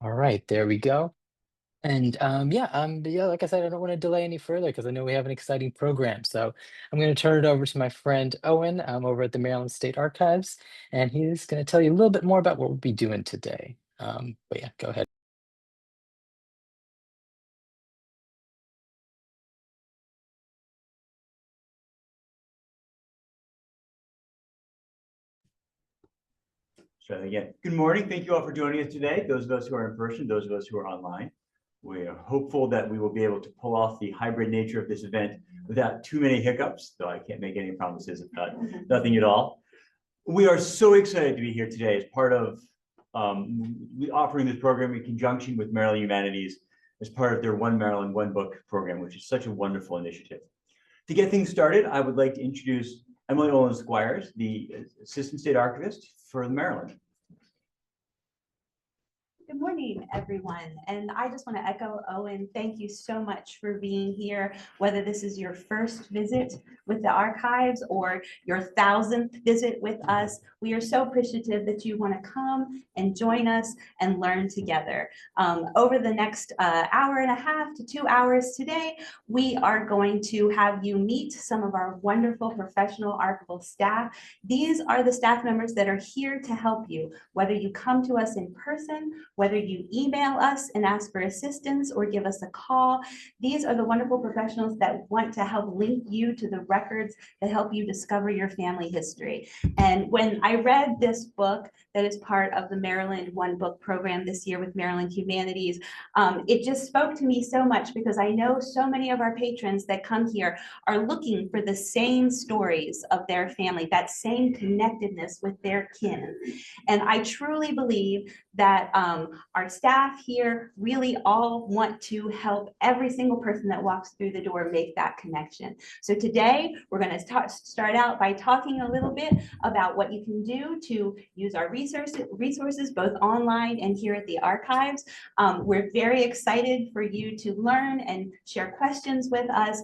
All right, there we go. And yeah, like I said, I don't want to delay any further because I know we have an exciting program. So I'm going to turn it over to my friend Owen over at the Maryland State Archives, and he's going to tell you a little bit more about what we'll be doing today. But yeah, go ahead. So again, good morning. Thank you all for joining us today. Those of us who are in person, those of us who are online. We are hopeful that we will be able to pull off the hybrid nature of this event without too many hiccups, though I can't make any promises about nothing at all. We are so excited to be here today as part of offering this program in conjunction with Maryland Humanities as part of their One Maryland, One Book program, which is such a wonderful initiative. To get things started, I would like to introduce Emily Olin Squires, the Assistant State Archivist for Maryland. Good morning, everyone. And I just want to echo Owen, thank you so much for being here, whether this is your first visit with the archives or your 1,000th visit with us. We are so appreciative that you want to come and join us and learn together. Over the next hour and a half to 2 hours today, we are going to have you meet some of our wonderful professional archival staff. These are the staff members that are here to help you, whether you come to us in person, whether you email us and ask for assistance or give us a call. These are the wonderful professionals that want to help link you to the records that help you discover your family history. And when I read this book that is part of the Maryland One Book program this year with Maryland Humanities, it just spoke to me so much because I know so many of our patrons that come here are looking for the same stories of their family, that same connectedness with their kin. And I truly believe that our staff here really all want to help every single person that walks through the door make that connection. So today we're going to start out by talking a little bit about what you can do to use our resources both online and here at the archives. We're very excited for you to learn and share questions with us,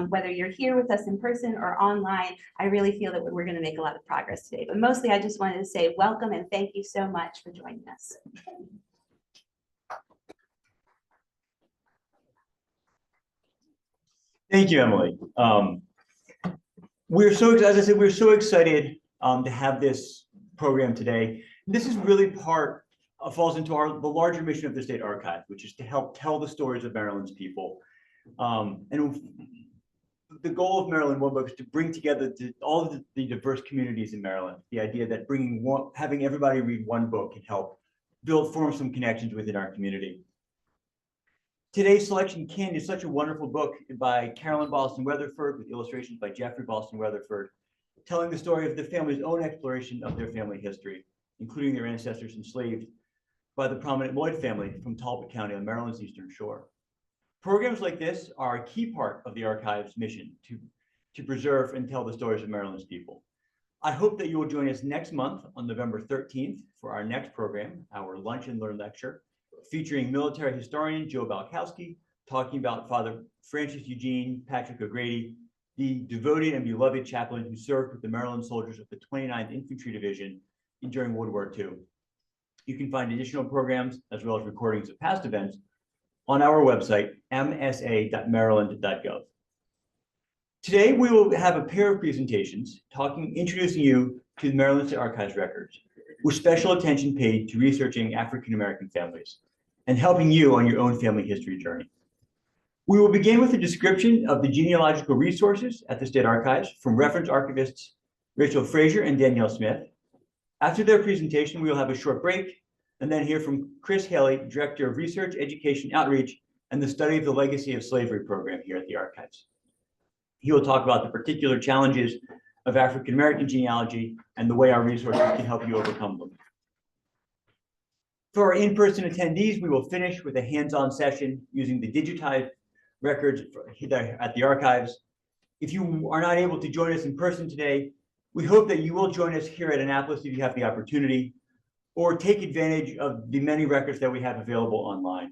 whether you're here with us in person or online. I really feel that we're going to make a lot of progress today, but mostly I just wanted to say welcome and thank you so much for joining us. Thank you, Emily. We're so, as I said, we're so excited to have this program today. This is really falls into the larger mission of the State Archive, which is to help tell the stories of Maryland's people. And the goal of Maryland One Book is to bring together all of the diverse communities in Maryland. The idea that having everybody read one book can help form some connections within our community. Today's selection, Kin, is such a wonderful book by Carole Boston Weatherford with illustrations by Jeffrey Boston Weatherford, telling the story of the family's own exploration of their family history, including their ancestors enslaved by the prominent Lloyd family from Talbot County on Maryland's Eastern Shore. Programs like this are a key part of the archive's mission to preserve and tell the stories of Maryland's people. I hope that you will join us next month on November 13th for our next program, our Lunch and Learn lecture, featuring military historian Joe Balkowski, talking about Father Francis Eugene Patrick O'Grady, the devoted and beloved chaplain who served with the Maryland soldiers of the 29th Infantry Division during World War II. You can find additional programs as well as recordings of past events on our website, msa.maryland.gov. Today, we will have a pair of presentations introducing you to the Maryland State Archives records, with special attention paid to researching African-American families and helping you on your own family history journey. We will begin with a description of the genealogical resources at the State Archives from reference archivists Rachel Frazier and Danielle Smith. After their presentation, we will have a short break and then hear from Chris Haley, Director of Research, Education, Outreach, and the Study of the Legacy of Slavery program here at the Archives. He will talk about the particular challenges of African-American genealogy and the way our resources can help you overcome them. For our in-person attendees, we will finish with a hands-on session using the digitized records at the archives. If you are not able to join us in person today, we hope that you will join us here at Annapolis if you have the opportunity, or take advantage of the many records that we have available online.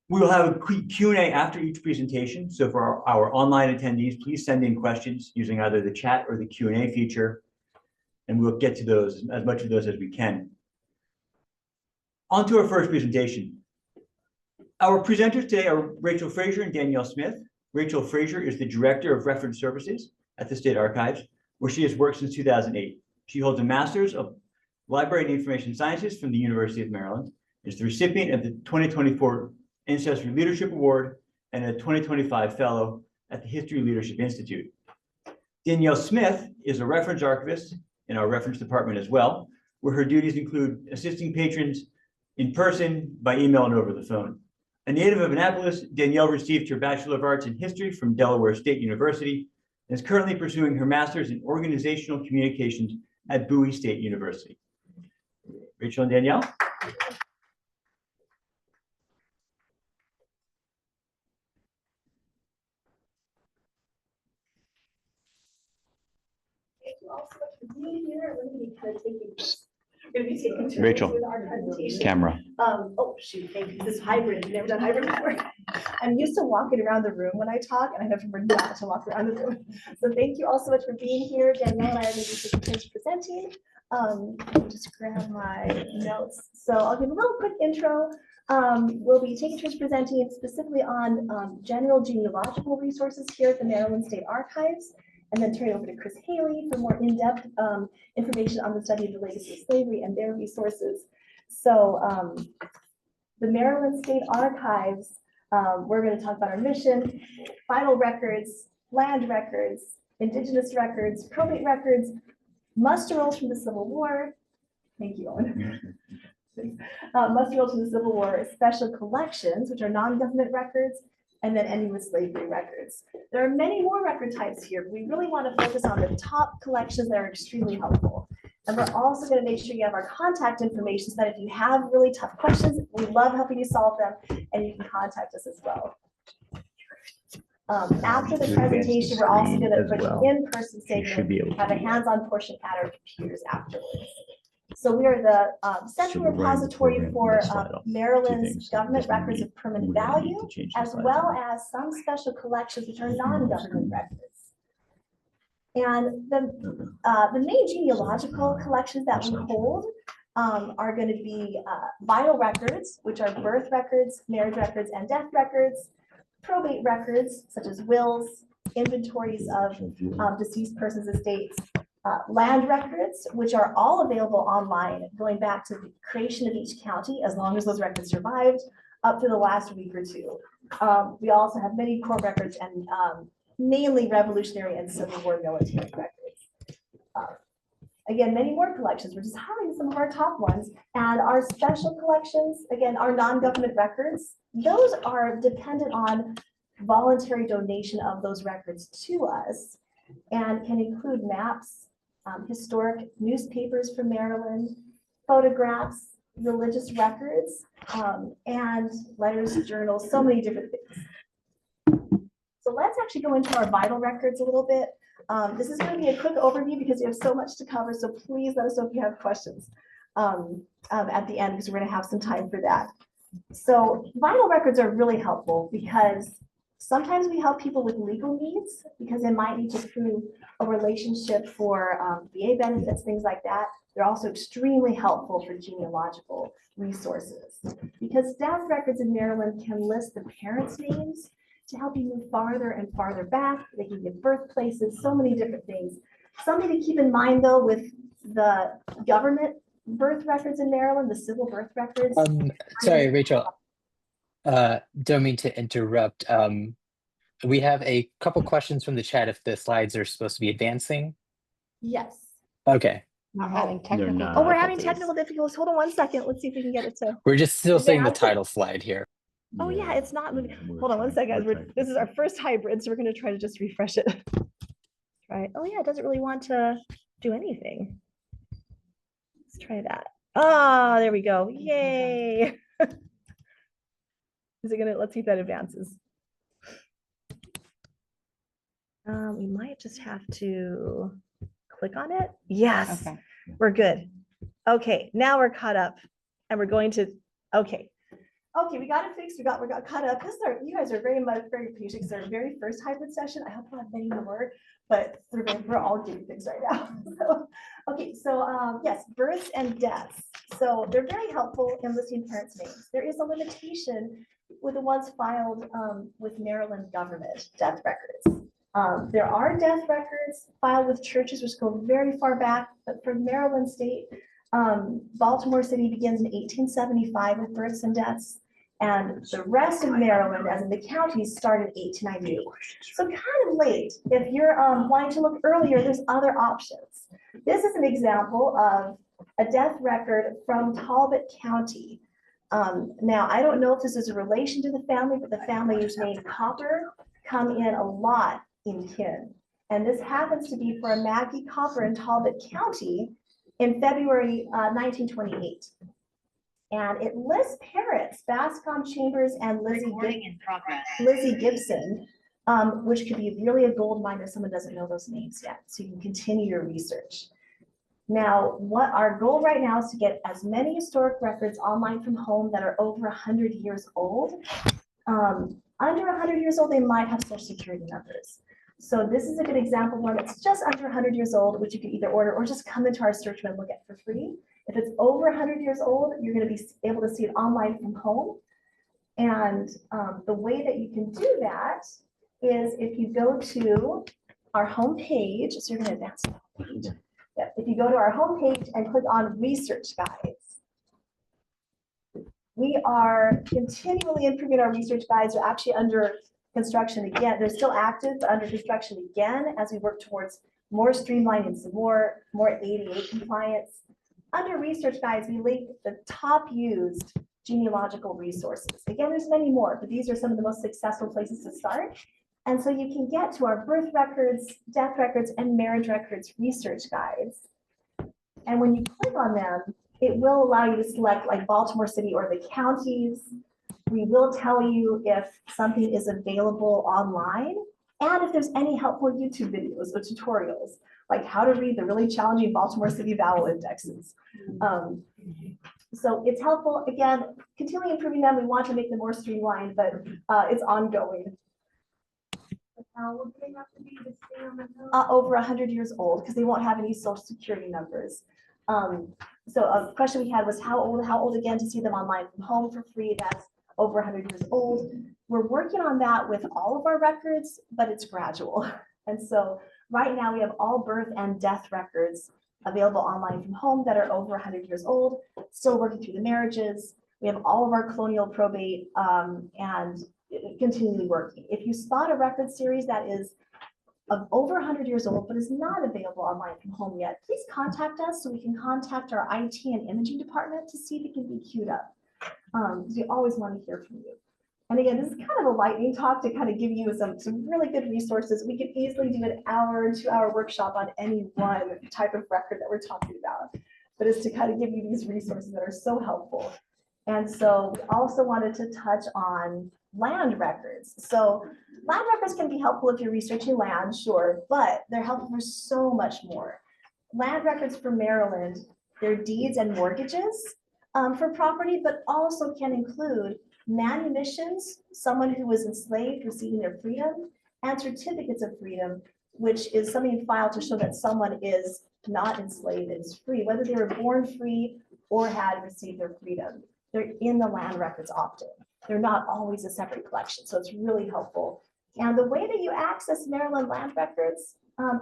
We will have a quick Q&A after each presentation. So for our online attendees, please send in questions using either the chat or the Q&A feature, and we'll get to those, as much of those as we can. On to our first presentation. Our presenters today are Rachel Frazier and Danielle Smith. Rachel Frazier is the Director of Reference Services at the State Archives, where she has worked since 2008. She holds a Master's of Library and Information Sciences from the University of Maryland, is the recipient of the 2024 Ancestry Leadership Award and a 2025 Fellow at the History Leadership Institute. Danielle Smith is a reference archivist in our reference department as well, where her duties include assisting patrons in person, by email, and over the phone. A native of Annapolis, Danielle received her Bachelor of Arts in History from Delaware State University and is currently pursuing her Master's in Organizational Communications at Bowie State University. Rachel and Danielle. Thank you all so much for being here. We're going to be taking turns Rachel, with our presentation. camera. Oh shoot, thank you. This is hybrid. I've never done hybrid before. I'm used to walking around the room when I talk, and I have to remember not to walk around the room. So thank you all so much for being here. Danielle and I are going to be taking turns presenting. Let me just grab my notes. So I'll give a little quick intro. We'll be taking turns presenting specifically on general genealogical resources here at the Maryland State Archives, and then turn it over to Chris Haley for more in-depth information on the study of the legacy of slavery and their resources. So the Maryland State Archives, we're going to talk about our mission, vital records, land records, indigenous records, probate records, muster rolls from the Civil War. Thank you, Owen. Muster rolls from the Civil War, special collections, which are non-government records, and then ending with slavery records. There are many more record types here, but we really want to focus on the top collections that are extremely helpful. And we're also going to make sure you have our contact information so that if you have really tough questions, we love helping you solve them, and you can contact us as well. After the presentation, we're also going to put an in-person segment, have a hands-on portion at our computers afterwards. So we are the central repository for Maryland's government records of permanent value, as well as some special collections which are non-government records. And the main genealogical collections that we hold are going to be vital records, which are birth records, marriage records, and death records, probate records, such as wills, inventories of deceased persons' estates, land records, which are all available online, going back to the creation of each county, as long as those records survived, up to the last week or two. We also have many court records and mainly Revolutionary and Civil War military records. Again, many more collections. We're just highlighting some of our top ones. And our special collections, again, our non-government records, those are dependent on voluntary donation of those records to us, and can include maps, historic newspapers from Maryland, photographs, religious records, and letters, journals, so many different things. So let's actually go into our vital records a little bit. This is going to be a quick overview because we have so much to cover, so please let us know if you have questions at the end, because we're going to have some time for that. So vital records are really helpful because sometimes we help people with legal needs because they might need to prove a relationship for VA benefits, things like that. They're also extremely helpful for genealogical resources because death records in Maryland can list the parents' names to help you move farther and farther back. They can give birthplaces, so many different things. Something to keep in mind though with the government birth records in Maryland, the civil birth records. Sorry, Rachel. Don't mean to interrupt. We have a couple questions from the chat if the slides are supposed to be advancing. Yes. Okay. We're having technical. Oh, we're having technical difficulties. Hold on one second. Let's see if we can get it to. We're just still seeing the advance. title slide here. Oh yeah, it's not moving. Hold on one second, guys. This is our first hybrid, so we're going to try to just refresh it. Right. Oh yeah, it doesn't really want to do anything. Let's try that. Ah, there we go. Yay. Is it gonna, let's see if that advances. We might just have to click on it. Yes, Okay. we're good. Okay, now we're caught up and we're going to, okay. Okay, we got it fixed. We got caught up. You guys are very patient. It's our very first hybrid session. I hope we'll have many more, but we're all guinea pigs right now. So, okay, so yes, births and deaths. So they're very helpful in listing parents' names. There is a limitation with the ones filed with Maryland government death records. There are death records filed with churches which go very far back, but for Maryland state, Baltimore City begins in 1875 with births and deaths. And the rest of Maryland, as in the counties, start in 1898. So kind of late. If you're wanting to look earlier, there's other options. This is an example of a death record from Talbot County. Now, I don't know if this is a relation to the family, but the family whose name Copper come in a lot in kin. And this happens to be for a Maggie Copper in Talbot County in February 1928. And it lists parents, Bascom Chambers and Lizzie Gibson, which could be really a gold mine if someone doesn't know those names yet. So you can continue your research. Now, what our goal right now is to get as many historic records online from home that are over 100 years old. Under 100 years old, they might have social security numbers. So this is a good example one that's just under 100 years old, which you can either order or just come into our search room and look at for free. If it's over 100 years old, you're going to be able to see it online from home. And the way that you can do that is if you go to our homepage, so you're going to advance the page. Yeah, if you go to our homepage and click on research guides, we are continually improving our research guides. They're actually under construction again. They're still active, but under construction again as we work towards more streamlining, some more ADA compliance. Under research guides, we link the top used genealogical resources. Again, there's many more, but these are some of the most successful places to start. And so you can get to our birth records, death records, and marriage records research guides. And when you click on them, it will allow you to select like Baltimore City or the counties. We will tell you if something is available online and if there's any helpful YouTube videos or tutorials, like how to read the really challenging Baltimore City vowel indexes. So it's helpful. Again, continually improving them. We want to make them more streamlined, but it's ongoing. What do they have to be to stay on the Over 100 years old, because they won't have any social security numbers. So a question we had was how old again to see them online from home for free. That's over 100 years old. We're working on that with all of our records, but it's gradual. And so right now we have all birth and death records available online from home that are over 100 years old, still working through the marriages. We have all of our colonial probate and continually working. If you spot a record series that is of over 100 years old, but is not available online from home yet, please contact us so we can contact our IT and imaging department to see if it can be queued up. We always want to hear from you. And again, this is kind of a lightning talk to kind of give you some really good resources. We could easily do an hour, 2-hour workshop on any one type of record that we're talking about, but it's to kind of give you these resources that are so helpful. And so we also wanted to touch on land records. So land records can be helpful if you're researching land, sure, but they're helpful for so much more. Land records for Maryland, they're deeds and mortgages for property, but also can include manumissions, someone who was enslaved receiving their freedom, and certificates of freedom, which is something filed to show that someone is not enslaved and is free, whether they were born free or had received their freedom. They're in the land records often. They're not always a separate collection, so it's really helpful. And the way that you access Maryland land records,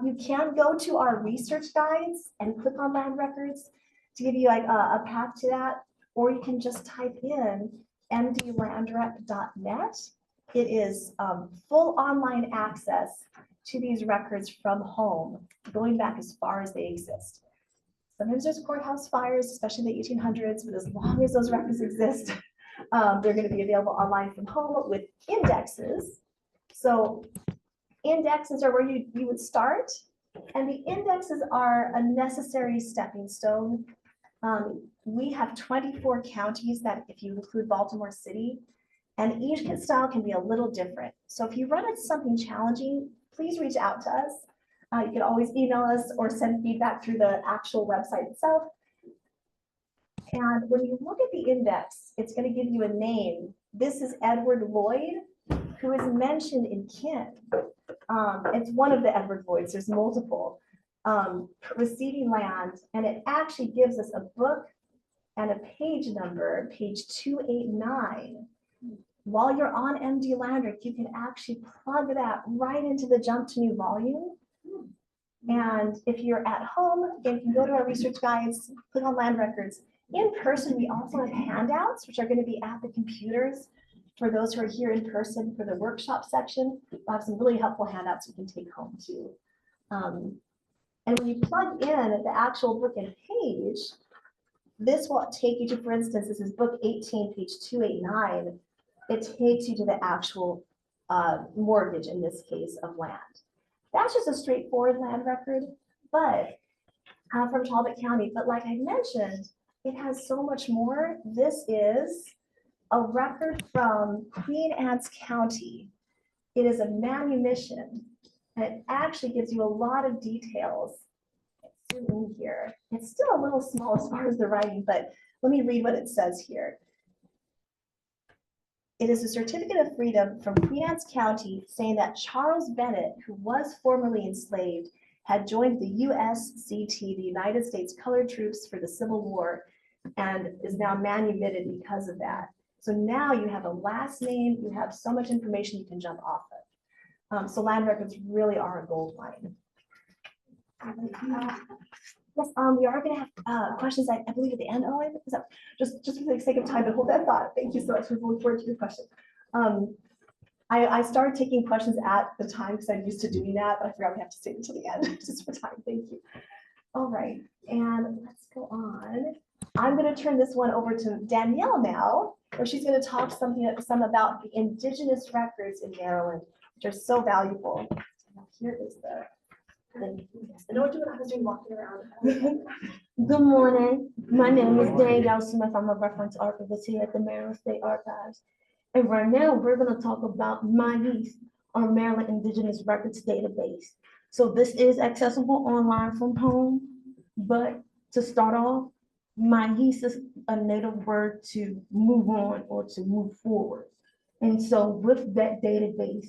you can go to our research guides and click on land records to give you like a path to that, or you can just type in mdlandrec.net. It is full online access to these records from home, going back as far as they exist. Sometimes there's courthouse fires, especially in the 1800s, but as long as those records exist, they're going to be available online from home with indexes. So indexes are where you would start, and the indexes are a necessary stepping stone. We have 24 counties that, if you include Baltimore City, and each style can be a little different. So if you run into something challenging, please reach out to us. You can always email us or send feedback through the actual website itself. And when you look at the index, it's going to give you a name. This is Edward Lloyd, who is mentioned in kin. It's one of the Edward Lloyds, there's multiple, receiving land, and it actually gives us a book and a page number, page 289. While you're on MD Landrick, you can actually plug that right into the jump to new volume. And if you're at home, you can go to our research guides, click on land records. In person, we also have handouts, which are going to be at the computers for those who are here in person for the workshop section. We'll have some really helpful handouts you can take home too. And when you plug in the actual book and page, this will take you to, for instance, this is book 18, page 289. It takes you to the actual mortgage, in this case, of land. That's just a straightforward land record, but from Talbot County. But like I mentioned, it has so much more. This is a record from Queen Anne's County. It is a manumission, and it actually gives you a lot of details. Let's zoom in here. It's still a little small as far as the writing, but let me read what it says here. It is a certificate of freedom from Queen Anne's County saying that Charles Bennett, who was formerly enslaved, had joined the USCT, the United States Colored Troops for the Civil War, and is now manumitted because of that. So now you have a last name, you have so much information you can jump off of. So land records really are a gold mine. Yes, we are going to have questions, I believe, at the end. Oh, is that just for the sake of time to hold that thought. Thank you so much. We look forward to your question. I started taking questions at the time because I'm used to doing that, but I forgot we have to stay until the end just for time. Thank you. All right, and let's go on. I'm going to turn this one over to Danielle now, where she's going to talk some about the indigenous records in Maryland, which are so valuable. Here is the. I know what I was doing walking around. Good morning. My name is Danielle Smith. I'm a reference archivist here at the Maryland State Archives. And right now we're going to talk about MyHeath, our Maryland Indigenous Records database. So this is accessible online from home, but to start off, MyHeath is a native word to move on or to move forward. And so with that database,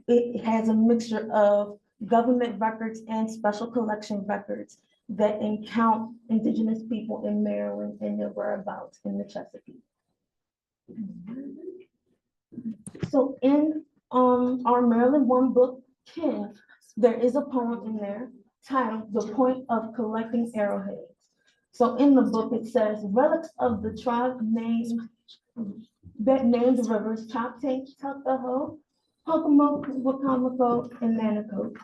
it has a mixture of government records and special collection records that account Indigenous people in Maryland and their whereabouts in the Chesapeake. So in our Maryland One book, Kin, there is a poem in there titled "The Point of Collecting Arrowheads." So in the book, it says, relics of the tribe that named the rivers Choptank, Tuckahoe, Pocomoke, Wacomico, and Manicoke.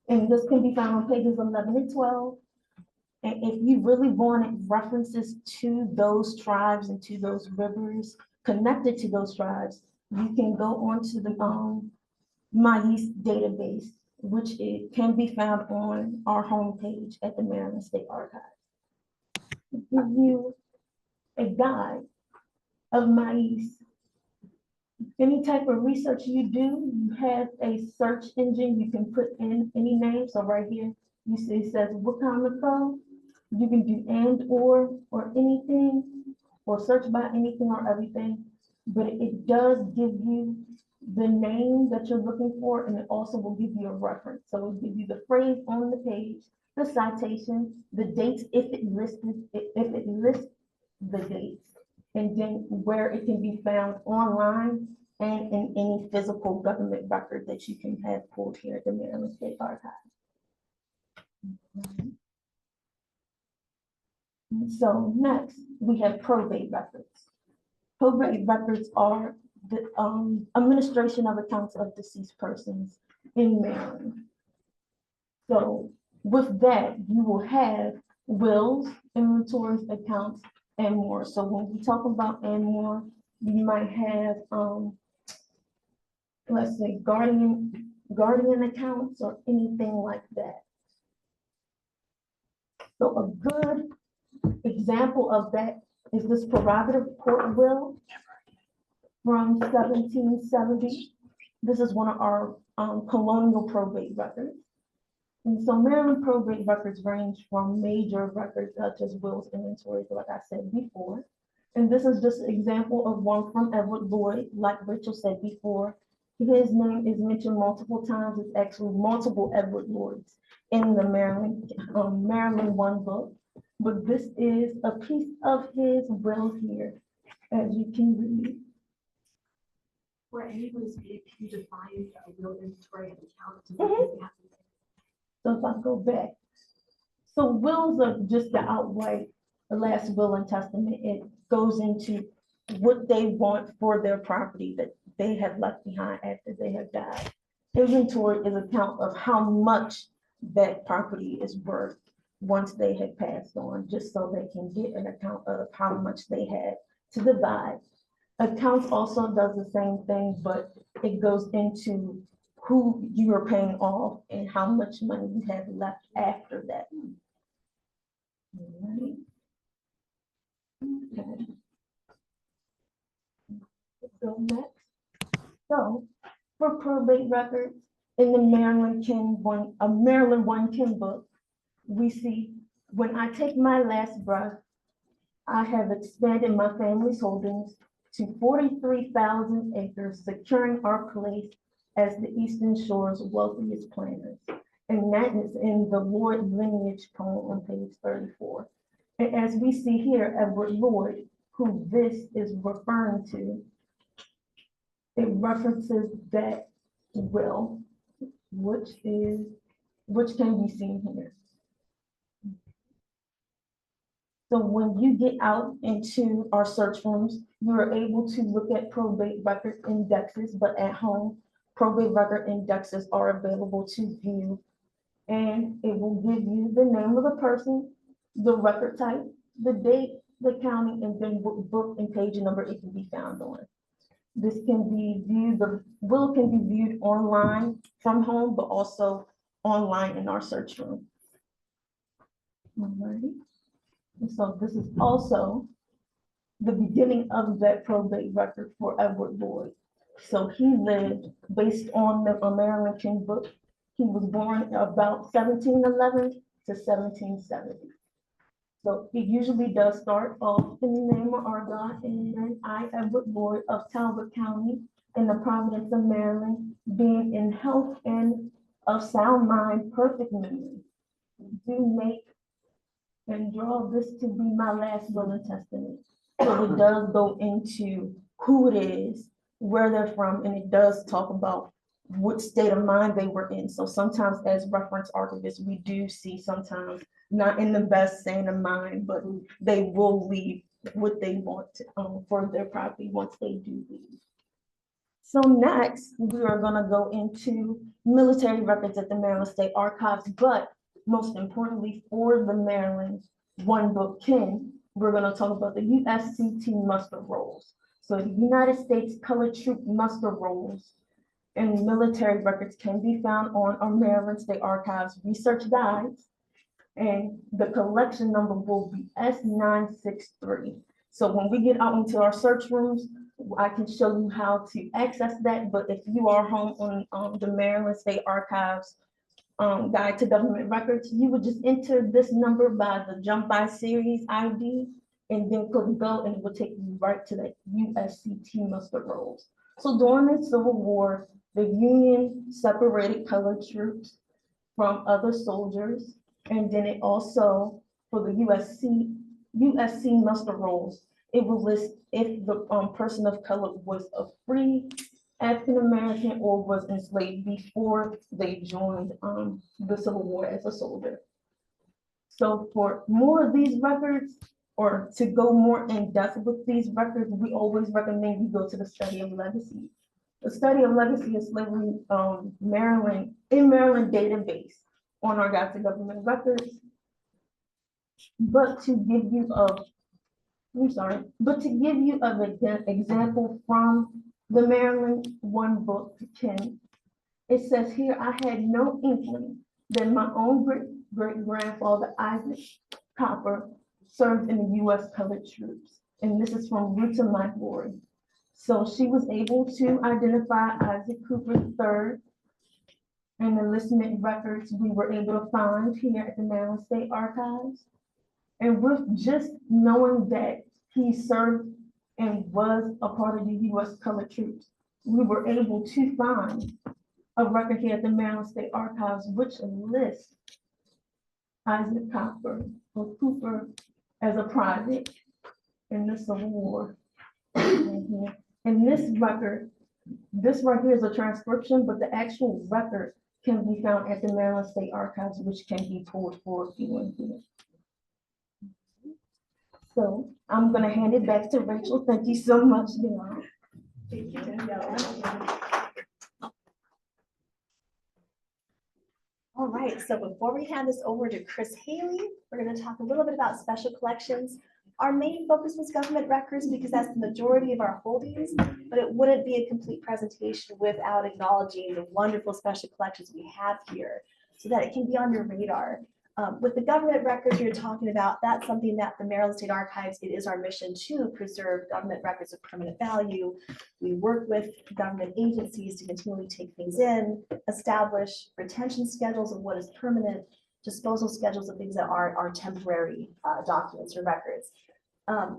And this can be found on pages 11 and 12. And if you really wanted references to those tribes and to those rivers connected to those tribes, you can go onto the MyHeath database, which it can be found on our homepage at the Maryland State Archives. To give you a guide of MyHeath. Any type of research you do, you have a search engine, you can put in any name. So right here, you see it says Wacomico. You can do and or anything, or search by anything or everything. But it does give you the name that you're looking for, and it also will give you a reference. So it'll give you the phrase on the page, the citation, the dates if it lists the dates, and then where it can be found online and in any physical government record that you can have pulled here at the Maryland State Archives. So next, we have probate records. Probate records are the administration of accounts of deceased persons in Maryland. So with that, you will have wills, inventories, accounts, and more. So when we talk about and more, you might have, let's say, guardian accounts or anything like that. So a good example of that is this prerogative court will from 1770. This is one of our colonial probate records. And so Maryland probate records range from major records such as wills, inventories, like I said before. And this is just an example of one from Edward Lloyd. Like Rachel said before, His name is mentioned multiple times. It's actually multiple Edward Lloyds in the Maryland One book. But this is a piece of his will here, as you can read. For anybody's if you define a real inventory of account. So if I go back, so wills are just the outright, the last will and testament. It goes into what they want for their property that they have left behind after they have died. Inventory is a count of how much that property is worth once they have passed on, just so they can get an account of how much they had to divide. Accounts also does the same thing, but it goes into who you are paying off and how much money you have left after that. Alright. Okay. Let's go next. So for probate records in the Maryland One Kin book, we see when I take my last breath, I have expanded my family's holdings to 43,000 acres, securing our place as the Eastern Shore's wealthiest planters. And that is in the Lloyd lineage poem on page 34. And as we see here, Edward Lloyd, who this is referring to, it references that will, which can be seen here. So when you get out into our search rooms, you are able to look at probate record indexes, but at home, probate record indexes are available to view. And it will give you the name of the person, the record type, the date, the county, and then what book and page number it can be found on. This can be viewed, the will can be viewed online from home, but also online in our search room. Alrighty. So this is also the beginning of that probate record for Edward Lloyd. So he lived, based on the Maryland Kin book, he was born about 1711 to 1770. So it usually does start off in the name of our God, and then I, Edward Lloyd of Talbot County in the Providence of Maryland, being in health and of sound mind, perfect memory, do make and draw this to be my last will and testament. So it does go into who it is, where they're from, and it does talk about what state of mind they were in. So sometimes as reference archivists, we do see sometimes not in the best state of mind, but they will leave what they want for their property once they do leave. So next, we are gonna go into military records at the Maryland State Archives, but most importantly for the Maryland One Book Kin, we're gonna talk about the USCT muster rolls. So the United States Colored Troop muster rolls and military records can be found on our Maryland State Archives research guides. And the collection number will be S963. So when we get out into our search rooms, I can show you how to access that. But if you are home on the Maryland State Archives Guide to Government Records, you would just enter this number by the jump by series ID and then click go, and it will take you right to the USCT muster rolls. So during the Civil War, the Union separated colored troops from other soldiers, and then it also, for the USC muster rolls, it will list if the person of color was a free African American or was enslaved before they joined the Civil War as a soldier. So for more of these records, or to go more in depth with these records, we always recommend you go to the study of legacy. The study of legacy is slavery Maryland database on our Guide to Government Records. But to give you an example from the Maryland One Book Kin, it says here, I had no inkling that my own great-grandfather Isaac Copper served in the U.S. Colored Troops. And this is from Root to My Glory. So she was able to identify Isaac Cooper III and the enlistment records we were able to find here at the Maryland State Archives. And with just knowing that he served and was a part of the U.S. Colored Troops, we were able to find a record here at the Maryland State Archives, which lists Isaac Cooper as a private in this award. And this record is a transcription, but the actual record can be found at the Maryland State Archives, which can be pulled for if you want to. So I'm gonna hand it back to Rachel. Thank you so much, Danielle. Thank you, Danielle. All right, so before we hand this over to Chris Haley, we're going to talk a little bit about special collections. Our main focus was government records because that's the majority of our holdings, but it wouldn't be a complete presentation without acknowledging the wonderful special collections we have here so that it can be on your radar. With the government records you're talking about, that's something that the Maryland State Archives, it is our mission to preserve government records of permanent value. We work with government agencies to continually take things in, establish retention schedules of what is permanent, disposal schedules of things that are temporary documents or records.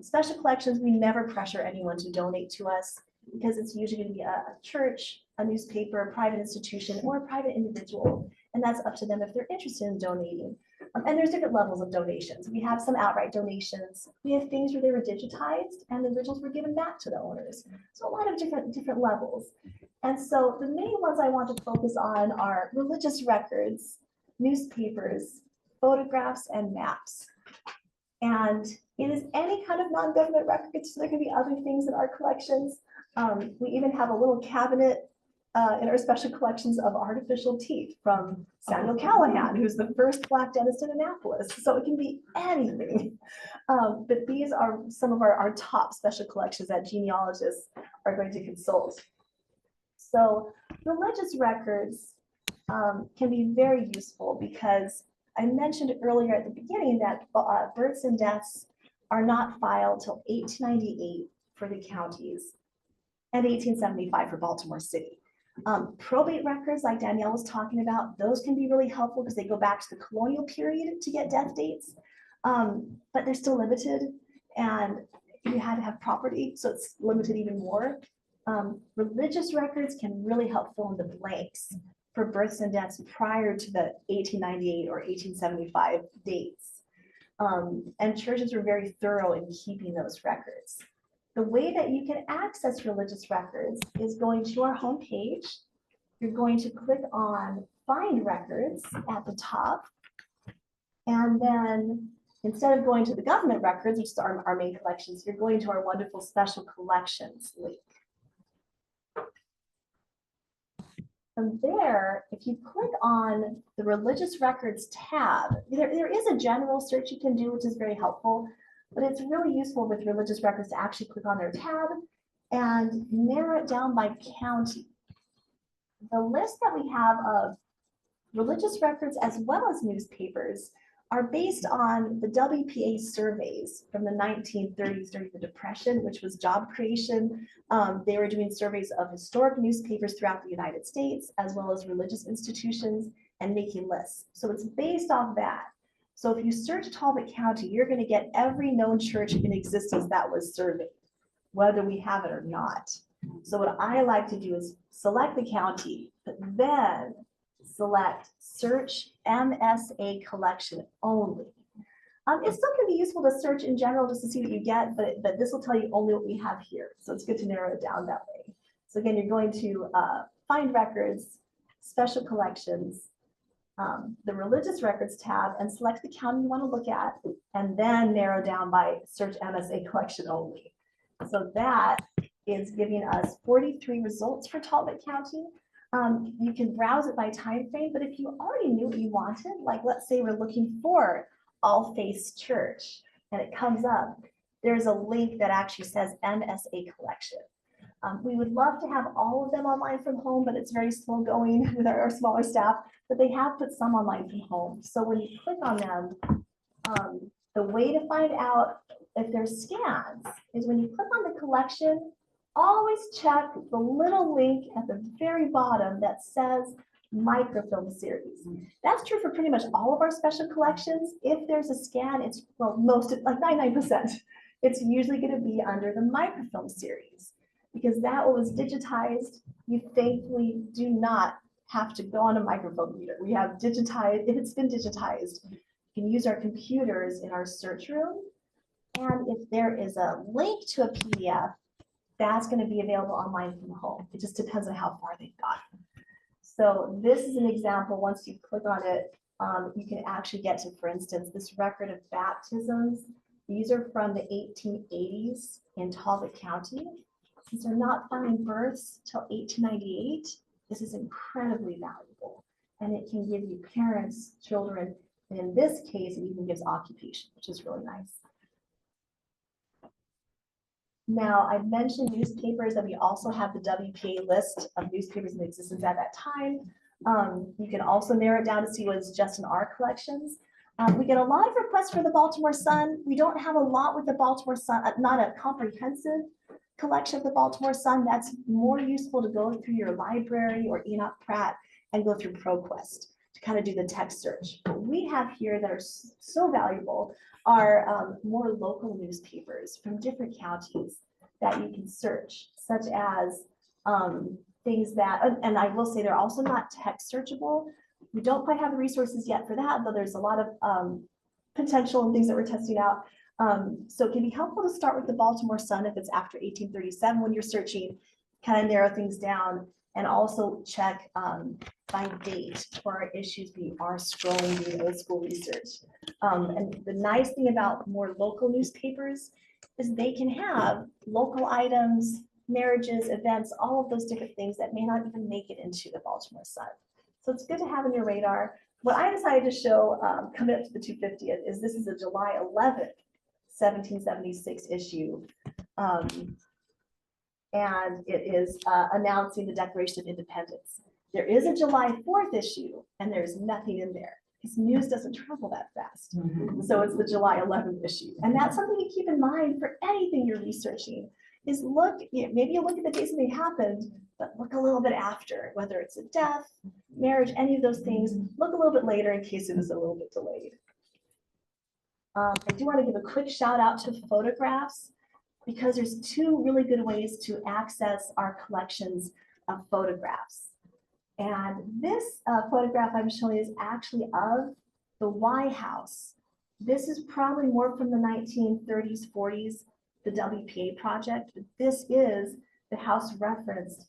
Special collections, we never pressure anyone to donate to us because it's usually going to be a church, a newspaper, a private institution, or a private individual. And that's up to them if they're interested in donating. And there's different levels of donations. We have some outright donations. We have things where they were digitized and the originals were given back to the owners. So a lot of different levels. And so the main ones I want to focus on are religious records, newspapers, photographs, and maps. And it is any kind of non-government records. So there can be other things in our collections. We even have a little cabinet in our special collections of artificial teeth from Samuel Callahan, who's the first Black dentist in Annapolis. So it can be anything. But these are some of our top special collections that genealogists are going to consult. So religious records can be very useful because I mentioned earlier at the beginning that births and deaths are not filed till 1898 for the counties and 1875 for Baltimore City. Probate records, like Danielle was talking about, those can be really helpful because they go back to the colonial period to get death dates, but they're still limited and you had to have property, so it's limited even more. Religious records can really help fill in the blanks for births and deaths prior to the 1898 or 1875 dates. And churches were very thorough in keeping those records. The way that you can access religious records is going to our homepage. You're going to click on Find Records at the top. And then instead of going to the government records, which is our main collections, you're going to our wonderful special collections link. From there, if you click on the religious records tab, there is a general search you can do, which is very helpful. But it's really useful with religious records to actually click on their tab and narrow it down by county. The list that we have of religious records as well as newspapers are based on the WPA surveys from the 1930s during the Depression, which was job creation. They were doing surveys of historic newspapers throughout the United States, as well as religious institutions, and making lists. So it's based off that. So if you search Talbot County, you're going to get every known church in existence that was surveyed, whether we have it or not. So what I like to do is select the county, but then select search MSA collection only. It still can be useful to search in general just to see what you get, but this will tell you only what we have here. So it's good to narrow it down that way. So again, you're going to find records, special collections, the religious records tab, and select the county you want to look at, and then narrow down by search MSA collection only. So that is giving us 43 results for Talbot County. You can browse it by time frame, but if you already knew what you wanted, like let's say we're looking for All Faiths Church and it comes up, there's a link that actually says MSA collection. We would love to have all of them online from home, but it's very slow going with our smaller staff, but they have put some online from home. So when you click on them, the way to find out if there's scans is when you click on the collection, always check the little link at the very bottom that says microfilm series. That's true for pretty much all of our special collections. If there's a scan, it's, well, most, like 99%, it's usually going to be under the microfilm series. because that was digitized. You thankfully do not have to go on a microfilm reader. We have digitized, if it's been digitized, you can use our computers in our search room. And if there is a link to a PDF, that's going to be available online from home. It just depends on how far they've gotten. So this is an example. Once you click on it, you can actually get to, for instance, this record of baptisms. These are from the 1880s in Talbot County. Since they're not finding births till 1898, this is incredibly valuable. And it can give you parents, children, and in this case, it even gives occupation, which is really nice. Now, I mentioned newspapers, and we also have the WPA list of newspapers in existence at that time. You can also narrow it down to see what's just in our collections. We get a lot of requests for the Baltimore Sun. We don't have a lot with the Baltimore Sun, not a comprehensive collection of the Baltimore Sun. That's more useful to go through your library or Enoch Pratt and go through ProQuest to kind of do the text search. What we have here that are so valuable are more local newspapers from different counties that you can search, such as things that, and I will say they're also not text searchable. We don't quite have the resources yet for that, though there's a lot of potential and things that we're testing out. So it can be helpful to start with the Baltimore Sun if it's after 1837 when you're searching, kind of narrow things down, and also check by date for our issues. We are scrolling the old school research. And the nice thing about more local newspapers is they can have local items, marriages, events, all of those different things that may not even make it into the Baltimore Sun. So it's good to have on your radar. What I decided to show coming up to the 250th is this is a July 11th, 1776 issue. And it is announcing the Declaration of Independence. There is a July 4th issue, and there's nothing in there because news doesn't travel that fast. So it's the July 11th issue. And that's something to keep in mind for anything you're researching is look, maybe you look at the dates when they happened, but look a little bit after, whether it's a death, marriage, any of those things, look a little bit later in case it was a little bit delayed. I do want to give a quick shout out to photographs because there's two really good ways to access our collections of photographs. And this photograph I'm showing is actually of the White House. This is probably more from the 1930s, 40s, the WPA project, but this is the house referenced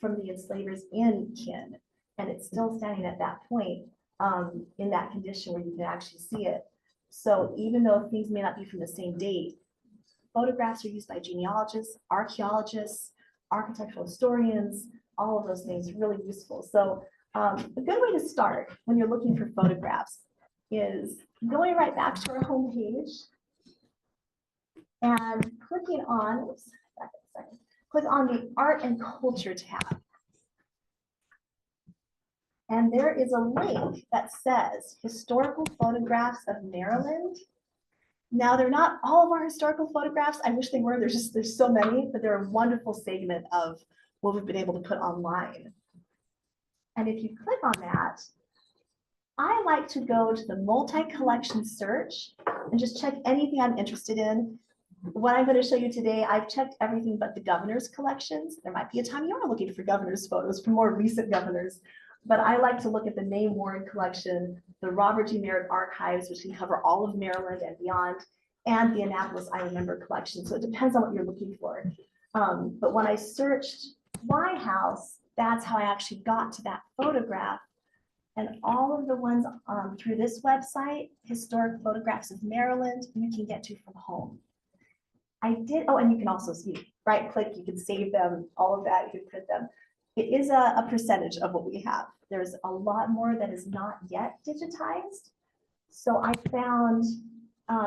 from the enslavers in Kin. And it's still standing at that point in that condition where you can actually see it. So even though things may not be from the same date, photographs are used by genealogists, archaeologists, architectural historians, all of those things, really useful. So a good way to start when you're looking for photographs is going right back to our homepage and clicking on, oops, back a second, click on the Art and Culture tab. And there is a link that says Historical Photographs of Maryland. Now, they're not all of our historical photographs. I wish they were. There's so many, but they're a wonderful segment of what we've been able to put online. And if you click on that, I like to go to the multi-collection search and just check anything I'm interested in. What I'm going to show you today, I've checked everything but the governor's collections. There might be a time you are looking for governor's photos from more recent governors, but I like to look at the May Warren collection, the Robert G. Merritt archives, which can cover all of Maryland and beyond, and the Annapolis I Remember collection. So it depends on what you're looking for. But when I searched White House, that's how I actually got to that photograph. And all of the ones through this website, Historic Photographs of Maryland, you can get to from home. I did, oh, and you can also see, right click, you can save them, all of that, you can print them. It is a percentage of what we have. There's a lot more that is not yet digitized. So I found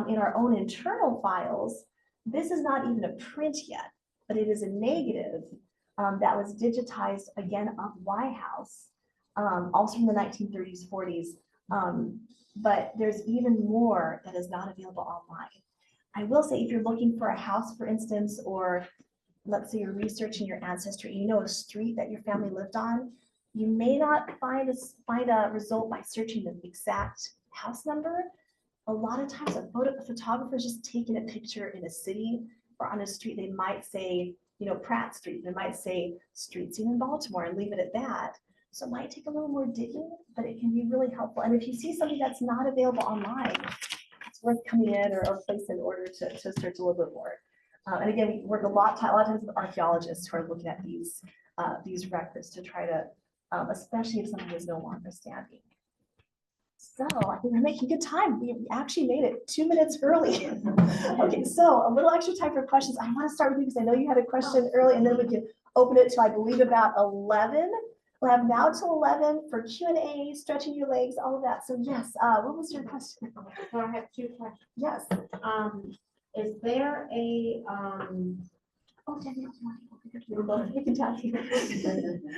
in our own internal files, this is not even a print yet, but it is a negative that was digitized again of White House, also from the 1930s, 40s. But there's even more that is not available online. I will say if you're looking for a house, for instance, or let's say you're researching your ancestry, you know a street that your family lived on, you may not find a result by searching the exact house number. A lot of times a photographer is just taking a picture in a city or on a street. They might say, Pratt Street, and it might say street scene in Baltimore and leave it at that. So it might take a little more digging, but it can be really helpful. And if you see something that's not available online, it's worth coming in or placing in order to search a little bit more. And again, we work a lot of times with archaeologists who are looking at these records to try to, especially if something is no longer standing. So I think we're making good time. We actually made it 2 minutes early. Okay, so a little extra time for questions. I want to start with you because I know you had a question early, and then we can open it to, I believe, about 11. We'll have now till 11 for Q&A, stretching your legs, all of that. So yes, what was your question? So I have two questions. Yes. Is there a, Oh, Danielle, we can tap you.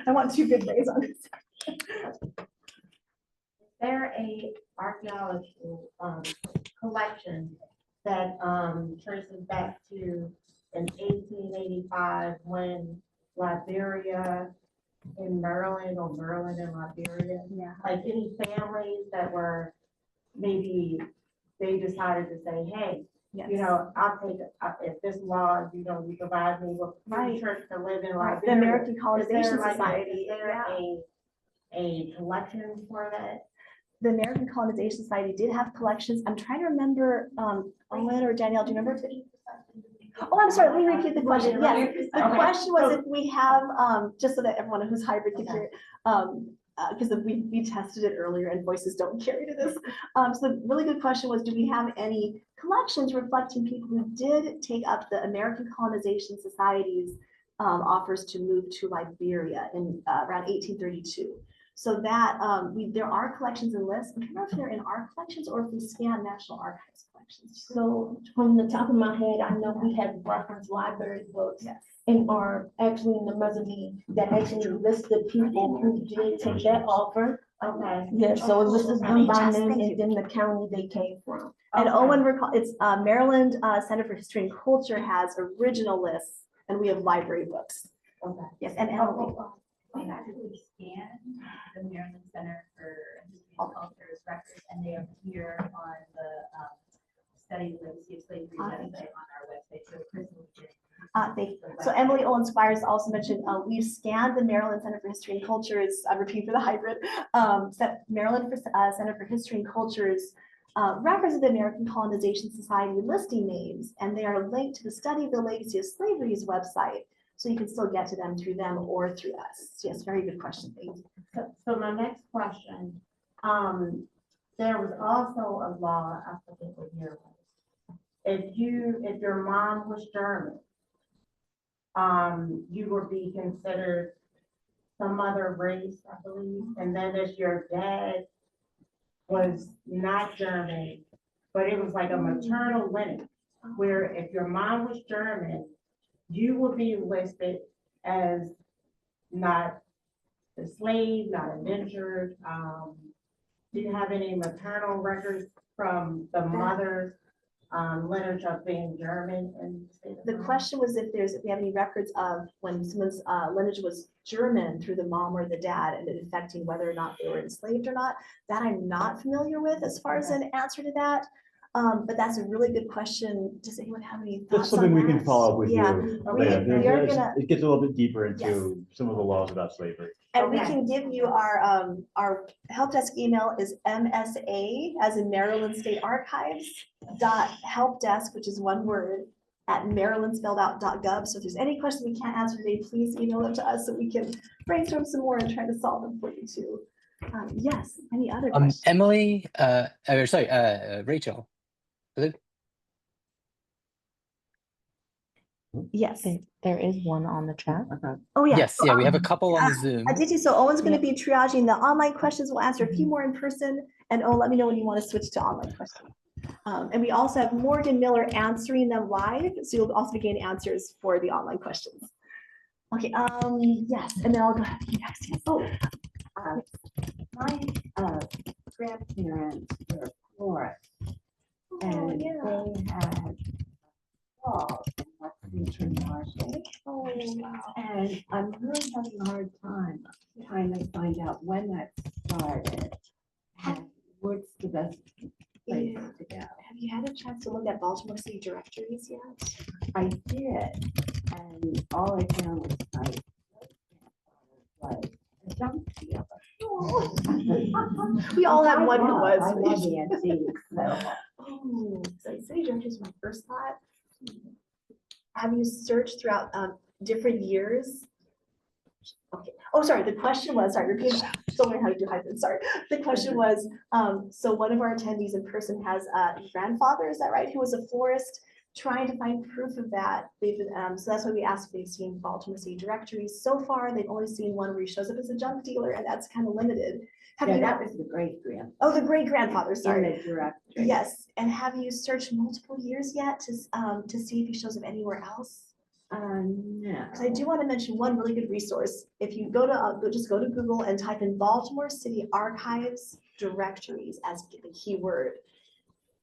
I want 2 good days on this. there a archaeological collection that traces back to in 1885 when Liberia in Maryland or Maryland and Liberia, Yeah. like any families that were maybe they decided to say, hey, Yes. I'll take it if this law, you provide me with Right. church to live in Right. Liberia. The American Is Colonization there Society. Is there a collection for that? The American Colonization Society did have collections. I'm trying to remember, Owen or Danielle, do you remember? Oh, I'm sorry, let me repeat the question. Yes, the Okay. question was if we have, just so that everyone who's hybrid can hear it, because we tested it earlier and voices don't carry to this. So the really good question was, do we have any collections reflecting people who did take up the American Colonization Society's offers to move to Liberia in around 1832? So that there are collections and lists. I don't know if they're in our collections or if we scan National Archives collections. So from the top of my head, I know we have reference library books Yes. and are actually in the mezzanine that actually list the people who did take that offer. Okay. Yeah, so it lists them by Yes, name thank you. and then the county they came from. And Okay. Owen, it's Maryland Center for History and Culture has original lists, and we have library books. Okay. Yes, and Emily. We actually scan the Maryland Center for History and Culture's records, and they appear on the Study the Legacy of Slavery website on our website. So Chris will get So Emily Olin Squires also mentioned we've scanned the Maryland Center for History and Culture's, I'm repeating for the hybrid, Maryland Center for History and Culture's records of the American Colonization Society listing names, and they are linked to the Study of the Legacy of Slavery's website. So you can still get to them through them or through us. Yes, very good question. Thank you. So my next question, there was also a law, I forget what year it was. If your mom was German, you would be considered some other race, I believe. And then if your dad was not German, but it was like a maternal lineage, where if your mom was German, you would be listed as not a slave, not indentured. Do you have any maternal records from the mother's lineage of being German? And The question was if we have any records of when someone's lineage was German through the mom or the dad and it affecting whether or not they were enslaved or not. That I'm not familiar with as far as an answer to that. But that's a really good question. Does anyone have any thoughts That's something on we can that? follow up with Yeah, you we later. are gonna, It gets a little bit deeper into Yes. some of the laws about slavery. and we Okay. can give you our help desk email is MSA as in Maryland State Archives .helpdesk, which is one word, at marylandspelledout.gov. So if there's any questions we can't answer today, please email them to us so we can brainstorm some more and try to solve them for you too. Yes, any other questions? Emily, Rachel. Yes. There is one on the chat. Oh, yeah. Yes, yeah, we have a couple on the Zoom. Did you? So Owen's going to be triaging the online questions. We'll answer a few more in person. And Owen, let me know when you want to switch to online questions. And we also have Morgan Miller answering them live. So you'll also be getting answers for the online questions. Okay, yes, and then I'll go ahead to you next. Yes. Oh, My grandparents were poor, and yeah. they had walls in Lexington, Washington. Oh, wow. And I'm really having a hard time trying to find out when that started and what's the best place to go. Have you had a chance to look at Baltimore City directories yet? I did, And all I found was a junk dealer. We all have one who was. I love the antiques, so. Oh, so city director is my first thought. Have you searched throughout different years? Okay. Oh, sorry. The question was, sorry, repeat. Still learning how to do hyphens. Sorry. The question was, so one of our attendees in person has a grandfather, is that right? Who was a florist, trying to find proof of that. They've been, so that's why we asked if they've seen Baltimore City directories. So far, they've only seen one where he shows up as a junk dealer, and that's kind of limited. Have Yeah, you? that was the great grand. Oh, the great grandfather. Sorry. In the directory. Yes, and have you searched multiple years yet to see if he shows up anywhere else? No. Because I do want to mention one really good resource. If you go to just go to Google and type in Baltimore City Archives directories as the keyword.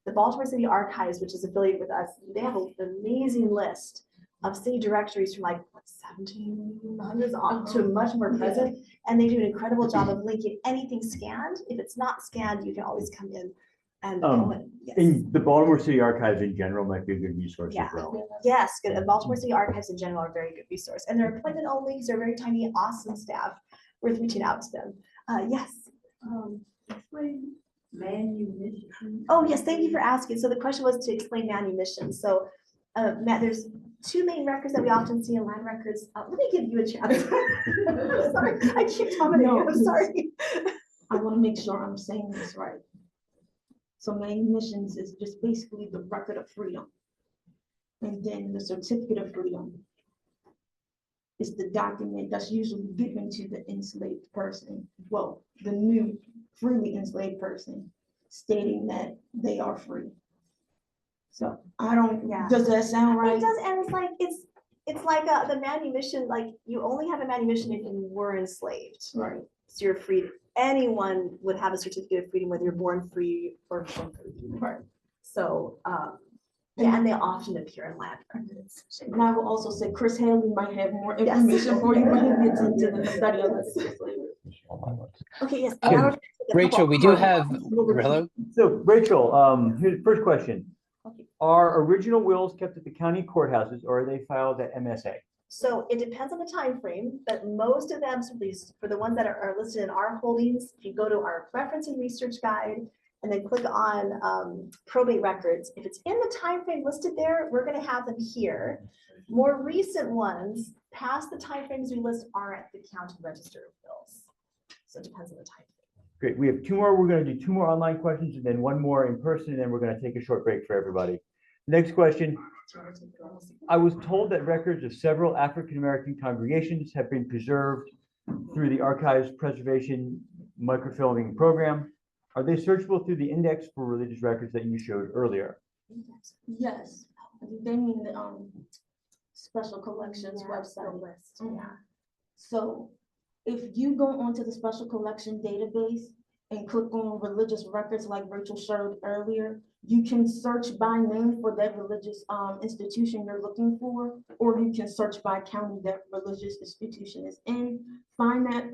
The Baltimore City Archives, which is affiliated with us, they have an amazing list of city directories from like what, 1700s on to much more present, and they do an incredible job of linking anything scanned. If it's not scanned, you can always come in and yes. And the Baltimore City Archives in general might be a good resource Yeah. as well. Yes, good. Baltimore City Archives in general are a very good resource, and they're appointment only because they're very tiny, awesome staff. Worth reaching out to them. Yes. Explain manumission. Oh, yes. Thank you for asking. So the question was to explain manumission. So, Matt, there's two main records that we often see in land records. Let me give you a chance. Sorry, I keep dominating. No, I'm sorry. I want to make sure I'm saying this right. So manumissions is just basically the record of freedom. And then the certificate of freedom is the document that's usually given to the enslaved person. Well, the new freely enslaved person stating that they are free. So I don't, Yeah. does that sound right? It does, and it's like the manumission. Like you only have a manumission if you were enslaved. Right. So you're free. Anyone would have a certificate of freedom, whether you're born free or born free. Right. So, yeah, and they often appear in land records. And I will also say Chris Haley might have more Yes. information for you when he gets into the study of it. Okay, yes. Um, and I'll take a Rachel, couple we do of have, comments. hello? So Rachel, here's the first question. Okay. Are original wills kept at the county courthouses or are they filed at MSA? So it depends on the time frame, but most of them, at least for the ones that are listed in our holdings, if you go to our reference and research guide and then click on probate records, if it's in the time frame listed there, we're going to have them here. More recent ones, past the time frames we list, are at the county register of wills. So it depends on the time frame. Great. We have two more. We're going to do two more online questions and then one more in person, and then we're going to take a short break for everybody. Next question. I was told that records of several African-American congregations have been preserved through the Archives Preservation Microfilming Program. Are they searchable through the index for religious records that you showed earlier? Yes, they mean the special collections Yeah, website. list. Mhm. Yeah. So if you go onto the special collection database and click on religious records like Rachel showed earlier, you can search by name for that religious institution you're looking for, or you can search by county that religious institution is in, find that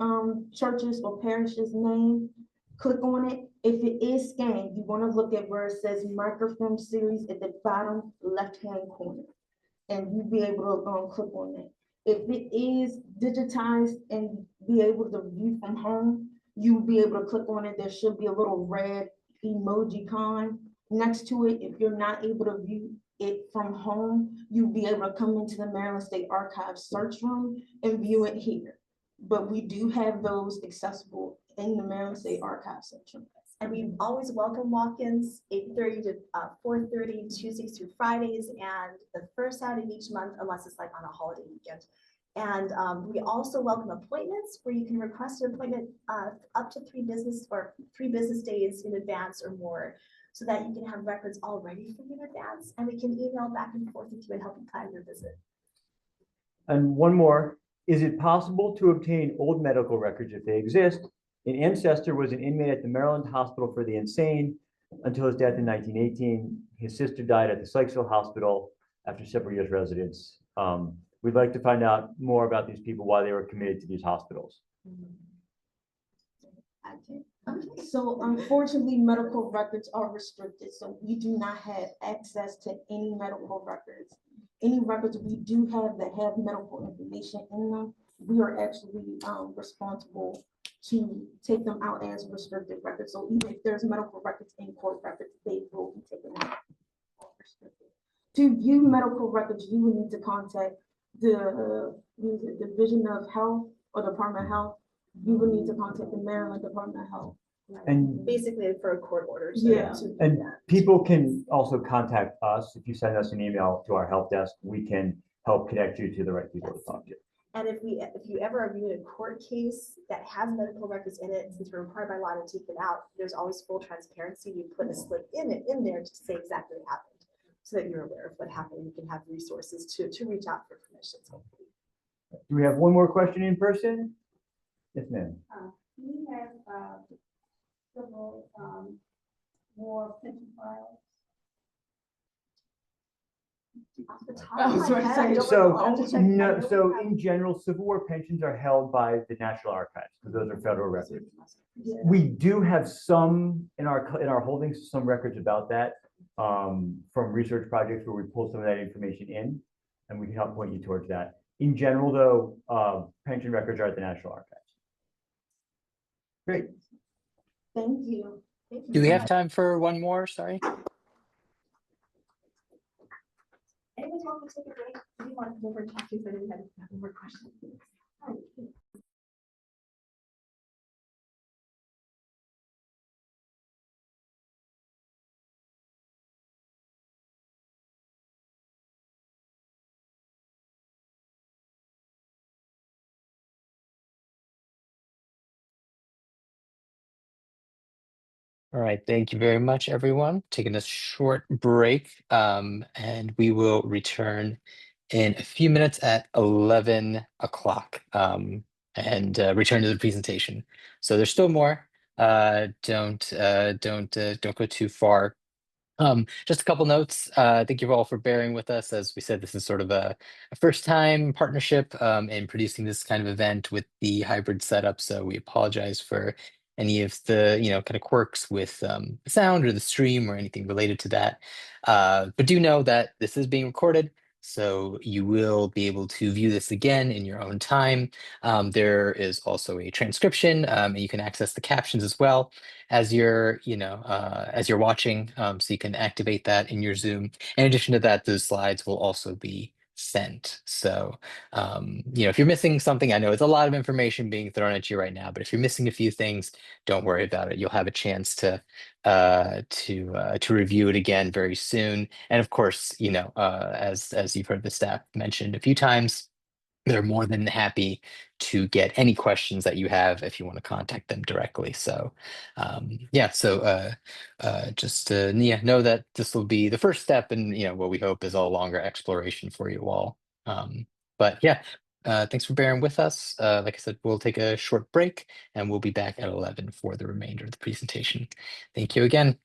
church's or parish's name, click on it. If it is scanned, you want to look at where it says microfilm series at the bottom left-hand corner, and you'll be able to click on that. If it is digitized and be able to view from home, you'll be able to click on it. There should be a little red emoji con next to it. If you're not able to view it from home, you'll be able to come into the Maryland State Archives search room and view it here. But we do have those accessible in the Maryland State Archives search room. And we always welcome walk-ins 8:30 to 4:30, Tuesdays through Fridays, and the first Saturday of each month, unless it's like on a holiday weekend. And we also welcome appointments where you can request an appointment up to 3 business days in advance or more, so that you can have records all ready for you in advance, and we can email back and forth with you and help you plan your visit. And one more. Is it possible to obtain old medical records if they exist? An ancestor was an inmate at the Maryland Hospital for the Insane until his death in 1918. His sister died at the Sykesville Hospital after several years residence. We'd like to find out more about these people, why they were committed to these hospitals. Okay. So unfortunately, medical records are restricted, so we do not have access to any medical records. any records we do have that have medical information in them, we are actually responsible to take them out as restricted records. So even if there's medical records in court records, they will be taken out as restricted. To view medical records, you will need to contact the Division of Health or Department of Health. You will need to contact the Maryland Department of Health. And Basically for a court order. Yeah. And people can also contact us. If you send us an email to our help desk, we can help connect you to the right people to talk to. And if you ever are viewing a court case that has medical records in it, since we're required by law to take them out, there's always full transparency. We put a slip in there to say exactly what happened, so that you're aware of what happened. You can have resources to reach out for permissions, hopefully. Do we have one more question in person? Yes, ma'am. We have civil war pension files. Off the top of my head, I don't So, recall. I'll have to check. I know we so have- in general, Civil War pensions are held by the National Archives, because those are federal records. Yeah. We do have some in our holdings, some records about that, from research projects where we pull some of that information in, and we can help point you towards that. In general, though, pension records are at the National Archives. Great. Thank you. Thank you Do we so have much. time for one more? Sorry. Anyone want to take a break? We want to go over and talk to you, so I didn't have more questions. All right, thank you very much, everyone. Taking a short break, and we will return in a few minutes at 11 o'clock, and return to the presentation. So there's still more. Don't go too far. Just a couple notes. Thank you all for bearing with us. As we said, this is sort of a first time partnership in producing this kind of event with the hybrid setup. So we apologize for any of the kind of quirks with the sound or the stream or anything related to that. But do know that this is being recorded. So you will be able to view this again in your own time. There is also a transcription, and you can access the captions as well as you're watching, so you can activate that in your Zoom. In addition to that, those slides will also be sent. So if you're missing something, I know it's a lot of information being thrown at you right now, but if you're missing a few things, don't worry about it. You'll have a chance to review it again very soon. And of course, as you've heard the staff mentioned a few times, they're more than happy to get any questions that you have if you want to contact them directly. So just know that this will be the first step in what we hope is a longer exploration for you all. Thanks for bearing with us. Like I said, we'll take a short break and we'll be back at 11 for the remainder of the presentation. Thank you again.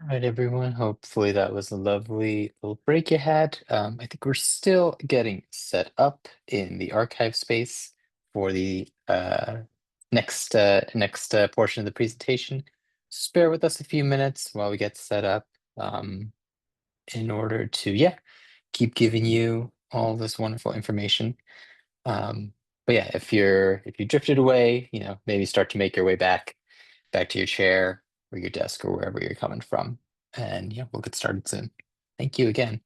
All right, everyone. Hopefully that was a lovely little break you had. I think we're still getting set up in the archive space for the next portion of the presentation. Just bear with us a few minutes while we get set up in order to, yeah, keep giving you all this wonderful information. But yeah, if you drifted away, maybe start to make your way back to your chair or your desk or wherever you're coming from. And yeah, we'll get started soon. Thank you again.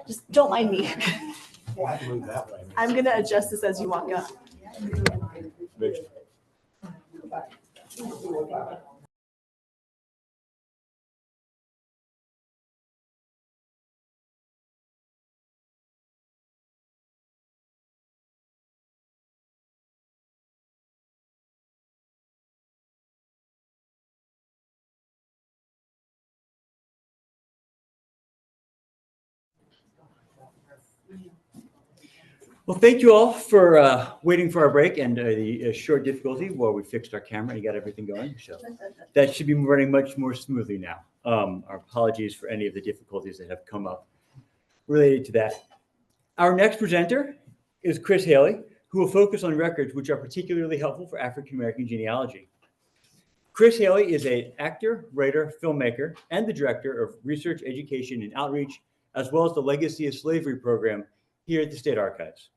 Just don't mind me. I'm gonna adjust this as you walk up. Well, thank you all for waiting for our break and the short difficulty while we fixed our camera and got everything going. So that should be running much more smoothly now. Our apologies for any of the difficulties that have come up related to that. Our next presenter is Chris Haley, who will focus on records which are particularly helpful for African-American genealogy. Chris Haley is an actor, writer, filmmaker, and the director of research, education, and outreach, as well as the Legacy of Slavery program here at the State Archives.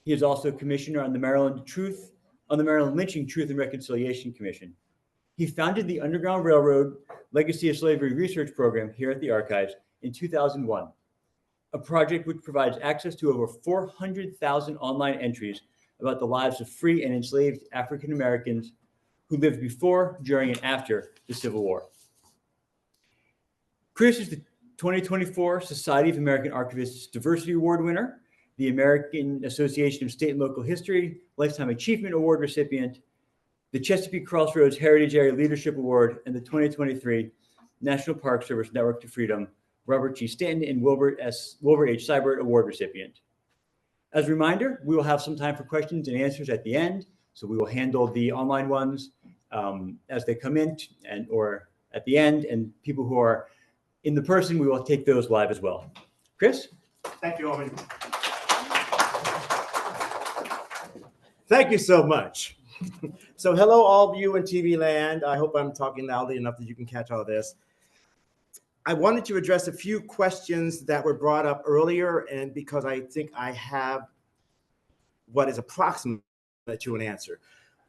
He is also commissioner on the Maryland Lynching Truth and Reconciliation Commission. He founded the Underground Railroad Legacy of Slavery Research Program here at the Archives in 2001, a project which provides access to over 400,000 online entries about the lives of free and enslaved African Americans who lived before, during, and after the Civil War. Chris is the 2024 Society of American Archivists Diversity Award winner, the American Association of State and Local History Lifetime Achievement Award recipient, the Chesapeake Crossroads Heritage Area Leadership Award, and the 2023 National Park Service Network to Freedom Robert G. Stanton and Wilbert H. Seibert Award recipient. As a reminder, we will have some time for questions and answers at the end, so we will handle the online ones as they come in or at the end, and people who are in the person, we will take those live as well. Chris? Thank you, Owen. Thank you so much. So hello, all of you in TV land. I hope I'm talking loudly enough that you can catch all this. I wanted to address a few questions that were brought up earlier, and because I think I have what is approximate to an answer.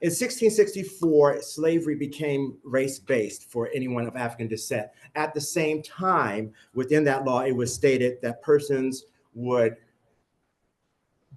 In 1664, slavery became race-based for anyone of African descent. At the same time, within that law, it was stated that persons would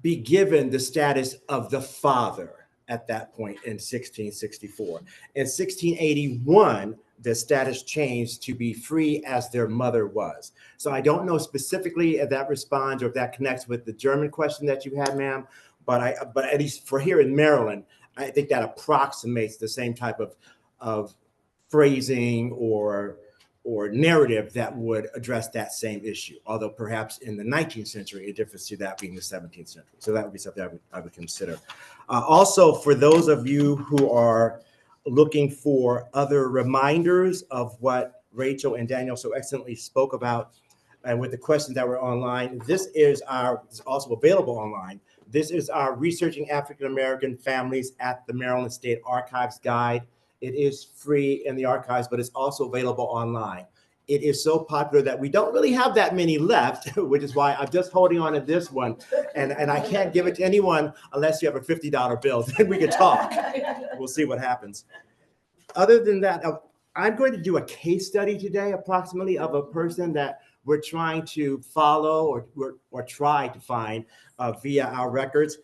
be given the status of the father at that point in 1664. In 1681, the status changed to be free as their mother was. So I don't know specifically if that responds or if that connects with the German question that you had, ma'am, but at least for here in Maryland, I think that approximates the same type of phrasing or narrative that would address that same issue, although perhaps in the 19th century, it differs to that being the 17th century. So that would be something I would consider. Also, for those of you who are looking for other reminders of what Rachel and Danielle so excellently spoke about, and with the questions that were online, this is also available online. This is our Researching African American Families at the Maryland State Archives guide. It is free in the archives, but it's also available online. It is so popular that we don't really have that many left, which is why I'm just holding on to this one. And I can't give it to anyone unless you have a $50 bill, then we can talk. We'll see what happens. Other than that, I'm going to do a case study today, approximately, of a person that we're trying to follow or try to find via our records.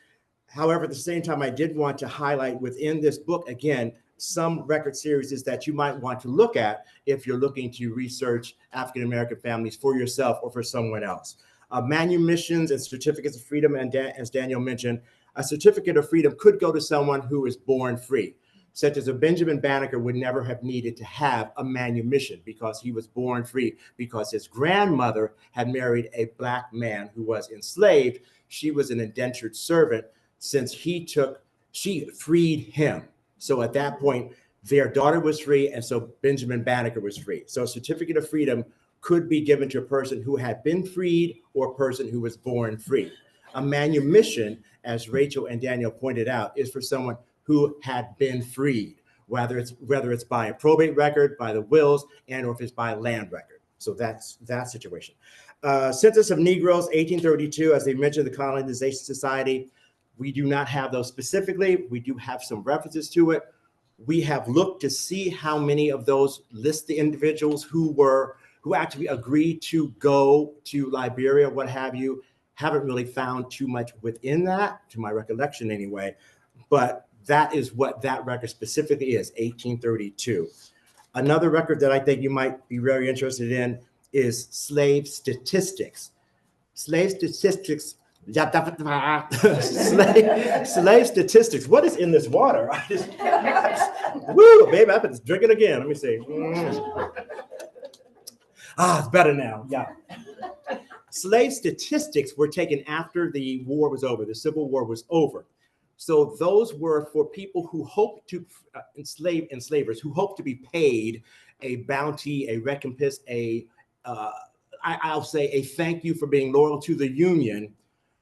However, at the same time, I did want to highlight within this book, again, some record series that you might want to look at if you're looking to research African-American families for yourself or for someone else. Manumissions and certificates of freedom, and as Danielle mentioned, a certificate of freedom could go to someone who is born free, such as a Benjamin Banneker would never have needed to have a manumission because he was born free, because his grandmother had married a Black man who was enslaved. She was an indentured servant since she freed him. So at that point, their daughter was free, and so Benjamin Banneker was free. So a certificate of freedom could be given to a person who had been freed or a person who was born free. A manumission, as Rachel and Danielle pointed out, is for someone who had been freed, whether it's by a probate record, by the wills, and or if it's by a land record. So that's that situation. Census of Negroes, 1832, as they mentioned, the Colonization Society. We do not have those specifically. We do have some references to it. We have looked to see how many of those list the individuals who actually agreed to go to Liberia, what have you. Haven't really found too much within that, to my recollection anyway, but that is what that record specifically is, 1832. Another record that I think you might be very interested in is slave statistics. Slave statistics. Slave statistics. What is in this water? Woo, baby, I've been drinking again. Let me see. It's better now. Yeah. Slave statistics were taken after the war was over. The Civil War was over. So those were for people who hoped to enslavers who hoped to be paid a bounty, a recompense, I'll say a thank you for being loyal to the Union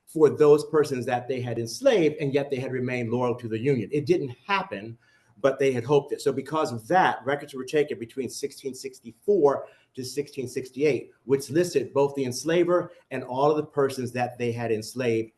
for those persons that they had enslaved, and yet they had remained loyal to the Union. It didn't happen, but they had hoped it. So because of that, records were taken between 1664 to 1668, which listed both the enslaver and all of the persons that they had enslaved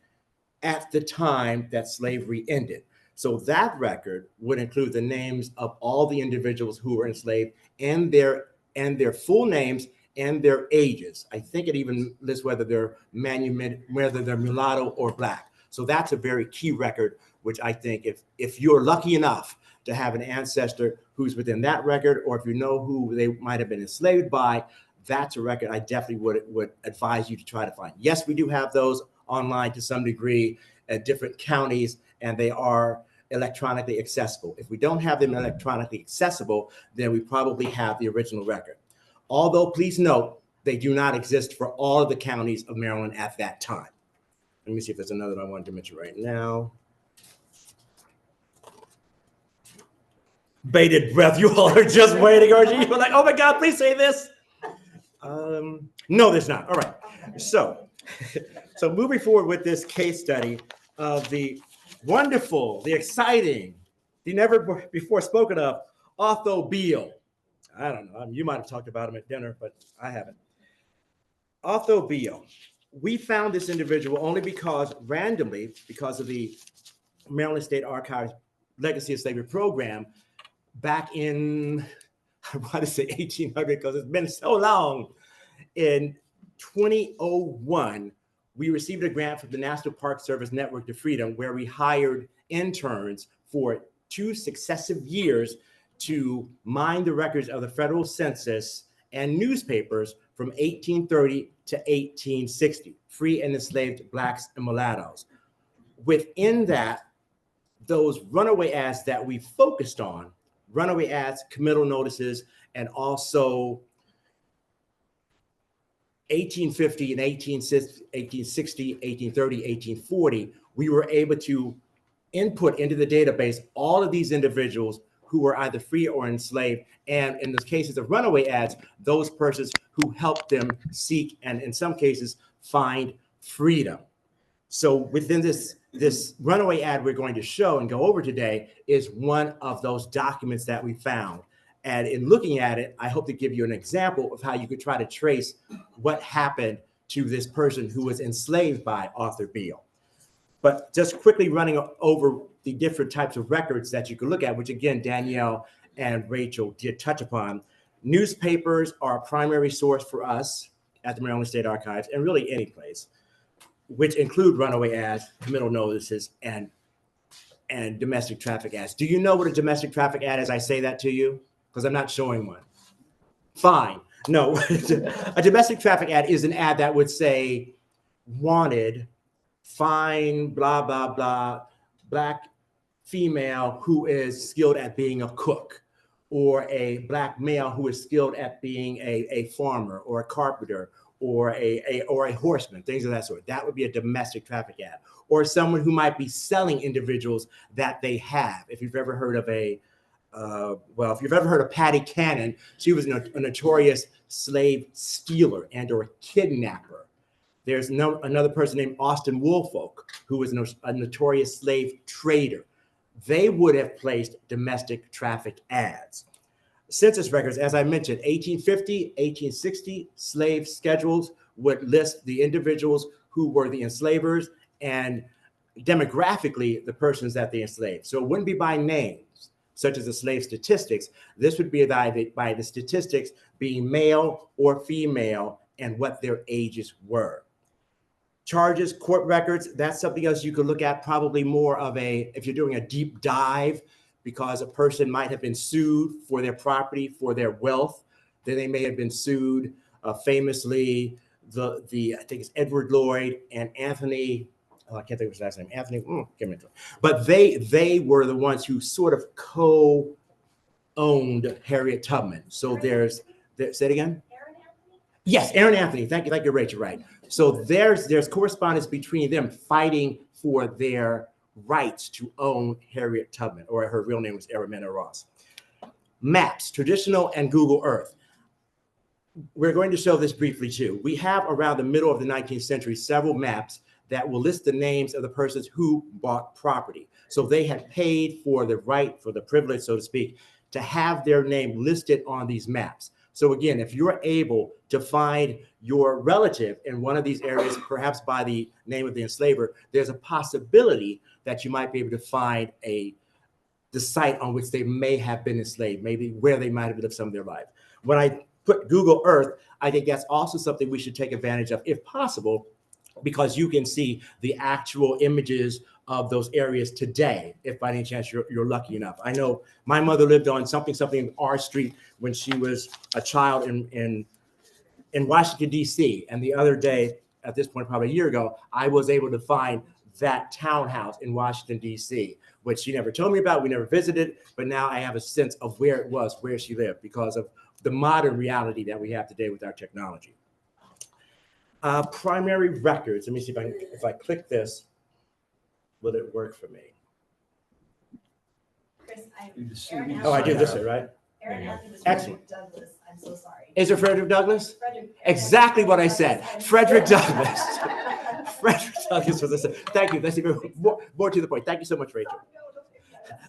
at the time that slavery ended. So that record would include the names of all the individuals who were enslaved and their full names and their ages. I think it even lists whether they're whether they're mulatto or black. So that's a very key record, which I think if you're lucky enough to have an ancestor who's within that record, or if you know who they might have been enslaved by, that's a record I definitely would advise you to try to find. Yes, we do have those online to some degree at different counties, and they are electronically accessible. If we don't have them electronically accessible, then we probably have the original record. Although, please note, they do not exist for all of the counties of Maryland at that time. Let me see if there's another one I wanted to mention right now. Bated breath, you all are just waiting, aren't you? You're like, oh my God, please say this. No, there's not. All right. So moving forward with this case study of the wonderful, the exciting, the never before spoken of Otho Beale. I don't know. You might have talked about him at dinner, but I haven't. Otho Beale. We found this individual only randomly, because of the Maryland State Archives Legacy of Slavery program back in, I want to say 1800, because it's been so long. In 2001, we received a grant from the National Park Service Network to Freedom, where we hired interns for 2 successive years to mine the records of the federal census and newspapers from 1830 to 1860, free and enslaved Blacks and mulattoes. Within that, those runaway ads that we focused on, runaway ads, committal notices, and also 1850 and 1860, 1830, 1840, we were able to input into the database all of these individuals who were either free or enslaved, and in the cases of runaway ads, those persons who helped them seek and in some cases find freedom. So within this runaway ad we're going to show and go over today is one of those documents that we found. And in looking at it, I hope to give you an example of how you could try to trace what happened to this person who was enslaved by Otho Beale. But just quickly running over the different types of records that you could look at, which again, Danielle and Rachel did touch upon. Newspapers are a primary source for us at the Maryland State Archives, and really any place, which include runaway ads, committal notices, and domestic traffic ads. Do you know what a domestic traffic ad is? I say that to you because I'm not showing one. Fine. No, a domestic traffic ad is an ad that would say, wanted, find, blah, blah, blah, Black female who is skilled at being a cook, or a Black male who is skilled at being a farmer or a carpenter or a horseman, things of that sort. That would be a domestic traffic ad. Or someone who might be selling individuals that they have. If you've ever heard of if you've ever heard of Patty Cannon, she was a notorious slave stealer and or kidnapper. There's another person named Austin Woolfolk, who was a notorious slave trader. They would have placed domestic traffic ads. Census records, as I mentioned, 1850, 1860, slave schedules would list the individuals who were the enslavers and demographically the persons that they enslaved. So it wouldn't be by names, such as the slave statistics. This would be by the statistics being male or female and what their ages were. Charges, court records, that's something else you could look at, probably more of if you're doing a deep dive, because a person might have been sued for their property, for their wealth, then they may have been sued. Famously, I think it's Edward Lloyd and Anthony, I can't think of his last name, Anthony, but they were the ones who sort of co-owned Harriet Tubman. So say it again? Yes, Aaron Anthony. Thank you, Rachel. Right. So there's correspondence between them fighting for their rights to own Harriet Tubman, or her real name was Araminta Ross. Maps, traditional and Google Earth. We're going to show this briefly too. We have around the middle of the 19th century several maps that will list the names of the persons who bought property. So they had paid for the right, for the privilege, so to speak, to have their name listed on these maps. So again, if you're able to find your relative in one of these areas, perhaps by the name of the enslaver, there's a possibility that you might be able to find the site on which they may have been enslaved, maybe where they might have lived some of their life. When I put Google Earth, I think that's also something we should take advantage of if possible, because you can see the actual images of those areas today, if by any chance you're lucky enough. I know my mother lived on something R Street when she was a child in Washington, D.C. And the other day, at this point, probably a year ago, I was able to find that townhouse in Washington, D.C., which she never told me about. We never visited, but now I have a sense of where it was, where she lived, because of the modern reality that we have today with our technology. Primary records. Let me see if I click this, will it work for me? Chris, Oh, I do this, right? Excellent. Douglas, I'm so sorry. Is it Frederick Douglass? Exactly what I said. Frederick Douglass. Frederick Douglass was I said. Thank you. That's even more to the point. Thank you so much, Rachel.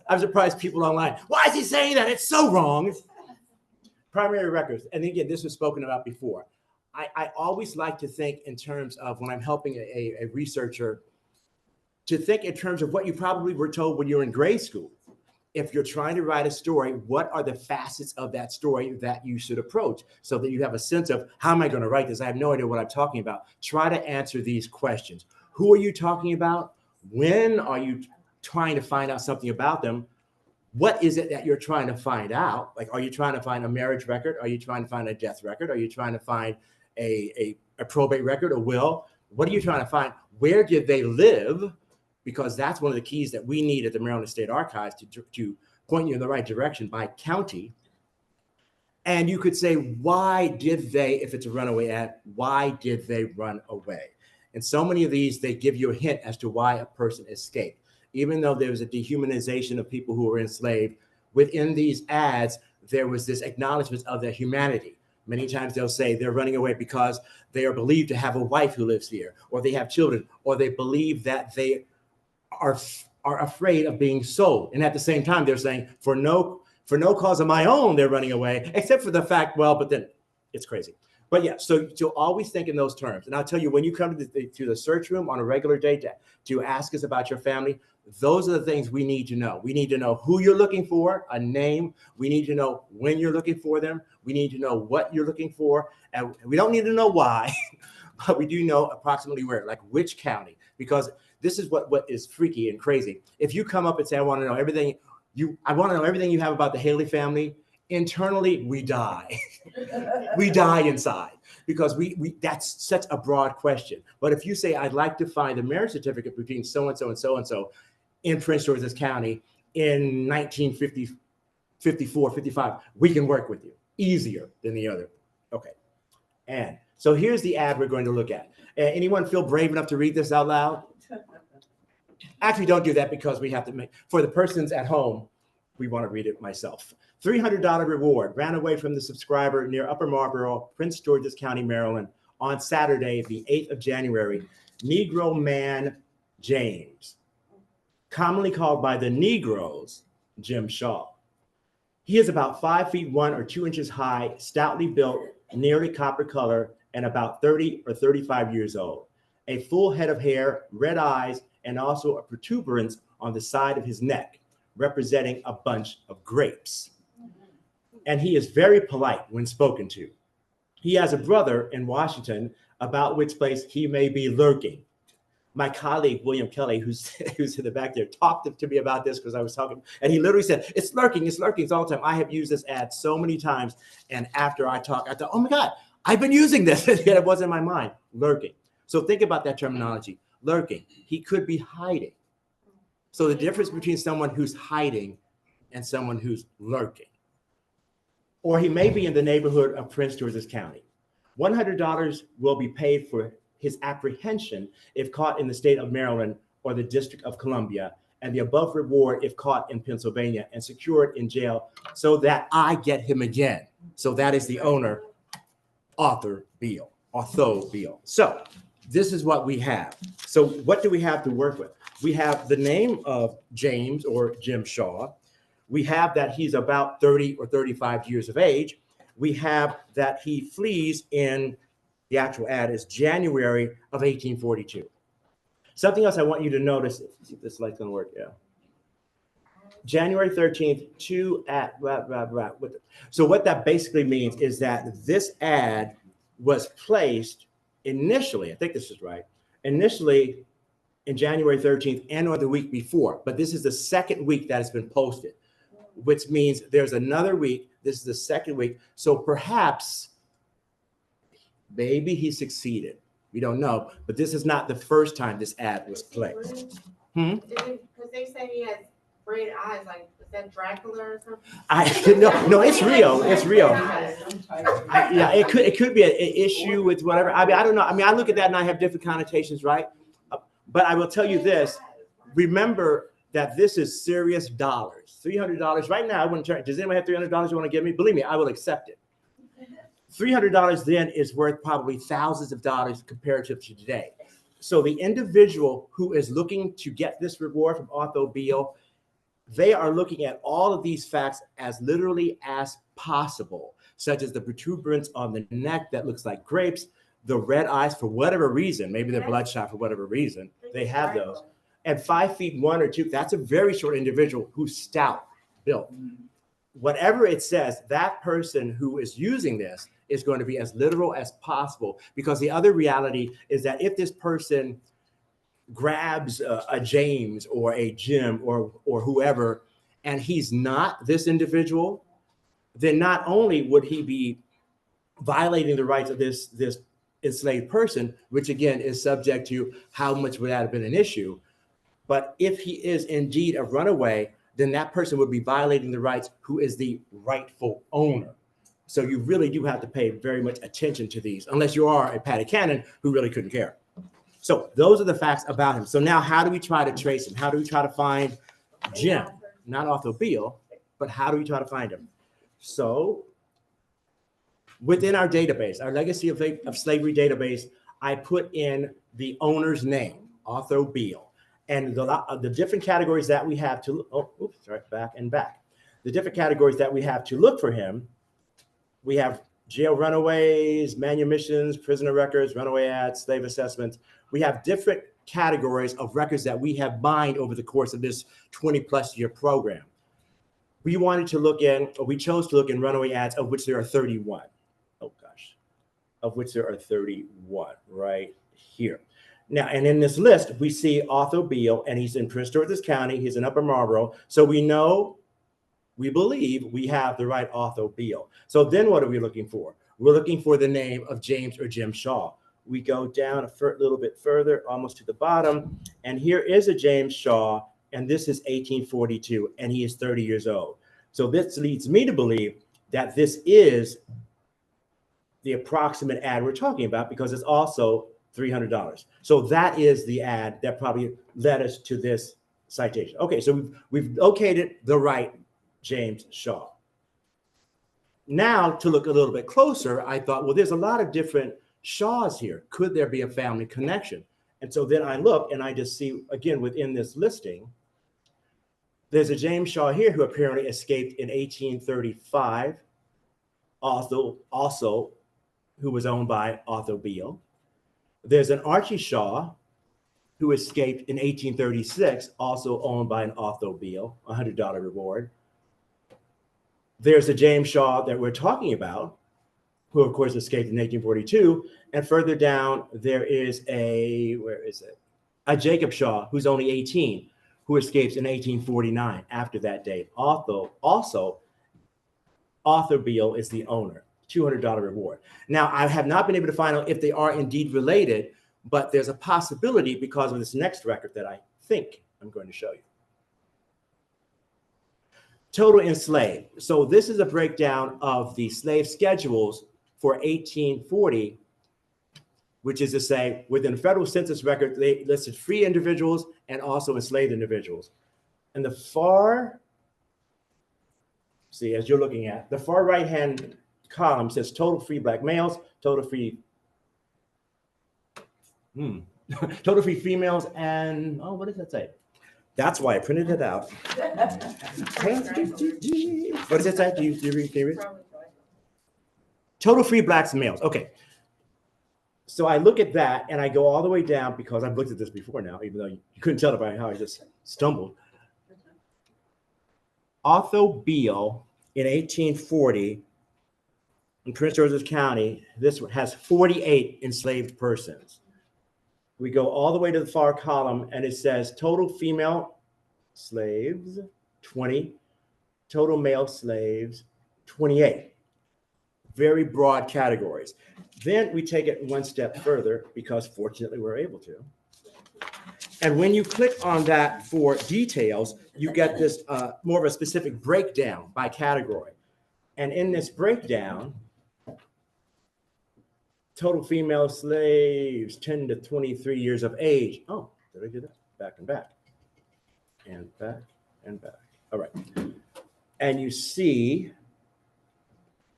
I'm surprised people online. Why is he saying that? It's so wrong. Primary records. And again, this was spoken about before. I always like to think in terms of when I'm helping a researcher, to think in terms of what you probably were told when you were in grade school. If you're trying to write a story, what are the facets of that story that you should approach so that you have a sense of how am I going to write this? I have no idea what I'm talking about. Try to answer these questions. Who are you talking about? When are you trying to find out something about them? What is it that you're trying to find out? Like, are you trying to find a marriage record? Are you trying to find a death record? Are you trying to find a probate record, a will? What are you trying to find? Where did they live? Because that's one of the keys that we need at the Maryland State Archives to point you in the right direction by county. And you could say, why did they, if it's a runaway ad, why did they run away? And so many of these, they give you a hint as to why a person escaped. Even though there was a dehumanization of people who were enslaved, within these ads, there was this acknowledgement of their humanity. Many times they'll say they're running away because they are believed to have a wife who lives here, or they have children, or they believe that they are afraid of being sold. And at the same time, they're saying for no cause of my own, they're running away, except for the fact, well, but then it's crazy. But yeah, so you'll always think in those terms. And I'll tell you, when you come to the search room on a regular day to ask us about your family, those are the things we need to know. We need to know who you're looking for, a name. We need to know when you're looking for them. We need to know what you're looking for. And we don't need to know why, but we do know approximately where, like which county, because this is what is freaky and crazy. If you come up and say, I want to know everything you have about the Haley family, internally, we die. We die inside because we that's such a broad question. But if you say, I'd like to find a marriage certificate between so-and-so and so-and-so in Prince George's County in 1950, 54, 55, we can work with you easier than the other. Okay. And so here's the ad we're going to look at. Anyone feel brave enough to read this out loud? Actually, don't do that because we have to make, for the persons at home, we want to read it myself. $300 reward ran away from the subscriber near Upper Marlboro, Prince George's County, Maryland, on Saturday, the 8th of January. Negro man James, commonly called by the Negroes, Jim Shaw. He is about 5 feet 1 or 2 inches high, stoutly built, nearly copper color, and about 30 or 35 years old. A full head of hair, red eyes, and also a protuberance on the side of his neck, representing a bunch of grapes. And he is very polite when spoken to. He has a brother in Washington, about which place he may be lurking. My colleague, William Kelly, who's in the back there, talked to me about this because I was talking, and he literally said, it's lurking all the time. I have used this ad so many times, and after I talk, I thought, oh my God, I've been using this, yet it wasn't in my mind, lurking. So think about that terminology, lurking. He could be hiding. So the difference between someone who's hiding and someone who's lurking. Or he may be in the neighborhood of Prince George's County. $100 will be paid for his apprehension if caught in the state of Maryland or the District of Columbia, and the above reward if caught in Pennsylvania and secured in jail so that I get him again. So that is the owner, Arthur Beale. So this is what we have. So what do we have to work with? We have the name of James or Jim Shaw. We have that he's about 30 or 35 years of age. We have that he flees in, the actual ad is January of 1842. Something else I want you to notice, see if this light's gonna work, yeah. January 13th to at blah, blah, blah. So what that basically means is that this ad was placed initially, I think this is right, initially in January 13th and or the week before, but this is the second week that has been posted, which means there's another week. This is the second week. So perhaps maybe he succeeded. We don't know, but this is not the first time this ad was placed. Because they say he has red eyes, like, is that Dracula or something? No, it's real. It's real. Yeah, it could be an issue with whatever. I mean, I don't know. I mean, I look at that and I have different connotations, right? But I will tell you this. Remember that this is serious dollars. $300 right now. I wouldn't turn. Does anyone have $300 you want to give me? Believe me, I will accept it. $300 then is worth probably thousands of dollars comparative to today. So the individual who is looking to get this reward from Otho Beale, they are looking at all of these facts as literally as possible, such as the protuberance on the neck that looks like grapes, the red eyes for whatever reason, maybe they're bloodshot for whatever reason, they have those. And 5 feet 1 or 2, that's a very short individual who's stout built. Whatever it says, that person who is using this is going to be as literal as possible, because the other reality is that if this person grabs a James or a Jim or whoever, and he's not this individual, then not only would he be violating the rights of this enslaved person, which again is subject to how much would that have been an issue, but if he is indeed a runaway, then that person would be violating the rights who is the rightful owner. So you really do have to pay very much attention to these, unless you are a Patty Cannon who really couldn't care. So those are the facts about him. So now how do we try to trace him? How do we try to find Jim? Not Otho Beale, but how do we try to find him? So within our database, our Legacy of Slavery database, I put in the owner's name, Otho Beale. And the different categories that we have to, back. The different categories that we have to look for him, we have jail runaways, manumissions, prisoner records, runaway ads, slave assessments. We have different categories of records that we have mined over the course of this 20+ year program. We wanted to look in, or we chose to look in runaway ads, of which there are 31. Oh gosh, of which there are 31 right here. Now, and in this list, we see Otho Beale, and he's in Prince George's County. He's in Upper Marlboro. So we know, we believe we have the right Otho Beale. So then what are we looking for? We're looking for the name of James or Jim Shaw. We go down a little bit further, almost to the bottom. And here is a James Shaw, and this is 1842, and he is 30 years old. So this leads me to believe that this is the approximate ad we're talking about, because it's also $300. So that is the ad that probably led us to this citation. Okay, so we've located the right James Shaw. Now, to look a little bit closer, I thought, well, there's a lot of different Shaws here. Could there be a family connection? And so then I look and I just see, again, within this listing, there's a James Shaw here who apparently escaped in 1835, also who was owned by Otho Beale. There's an Archie Shaw who escaped in 1836, also owned by an Otho Beale, $100 reward. There's a James Shaw that we're talking about, who of course escaped in 1842. And further down, there is a Jacob Shaw, who's only 18, who escapes in 1849 after that date. Otho Beale is the owner. $200 reward. Now, I have not been able to find out if they are indeed related, but there's a possibility because of this next record that I think I'm going to show you. Total enslaved. So this is a breakdown of the slave schedules for 1840, which is to say, within the federal census record, they listed free individuals and also enslaved individuals. And the far, see, as you're looking at, the far right-hand column says total free black males, total free total free females, and what does that say? That's why I printed it out. What does it say? Do you read? Total free blacks and males. Okay. So I look at that and I go all the way down, because I've looked at this before now, even though you couldn't tell by how I just stumbled. Otho Beale in 1840 in Prince George's County, this has 48 enslaved persons. We go all the way to the far column and it says total female slaves, 20, total male slaves, 28. Very broad categories. Then we take it one step further because fortunately we're able to. And when you click on that for details, you get this more of a specific breakdown by category. And in this breakdown, total female slaves, 10 to 23 years of age. Oh, did I do that? Back and back. And back and back. All right. And you see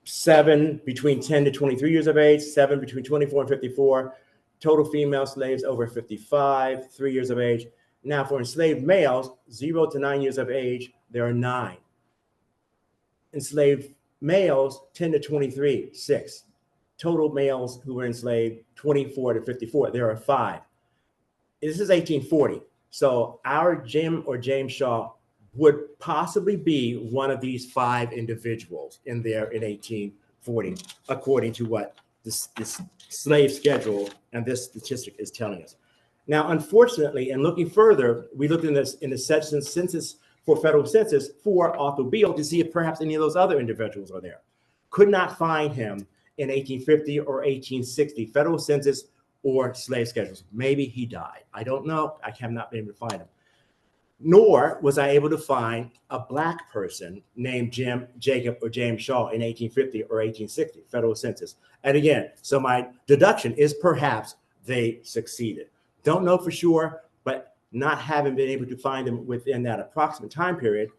7 between 10 to 23 years of age, 7 between 24 and 54, total female slaves over 55, 3 years of age. Now for enslaved males, 0 to 9 years of age, there are 9. Enslaved males, 10 to 23, 6. Total males who were enslaved, 24 to 54, there are 5. This is 1840. So our Jim or James Shaw would possibly be one of these 5 individuals in there in 1840, according to what this slave schedule and this statistic is telling us. Now, unfortunately, and looking further, we looked in the census for federal census for Otho Beale to see if perhaps any of those other individuals are there. Could not find him in 1850 or 1860 federal census or slave schedules. Maybe he died. I don't know. I have not been able to find him. Nor was I able to find a Black person named Jim, Jacob, or James Shaw in 1850 or 1860 federal census. And again, so my deduction is perhaps they succeeded. Don't know for sure, but not having been able to find them within that approximate time period,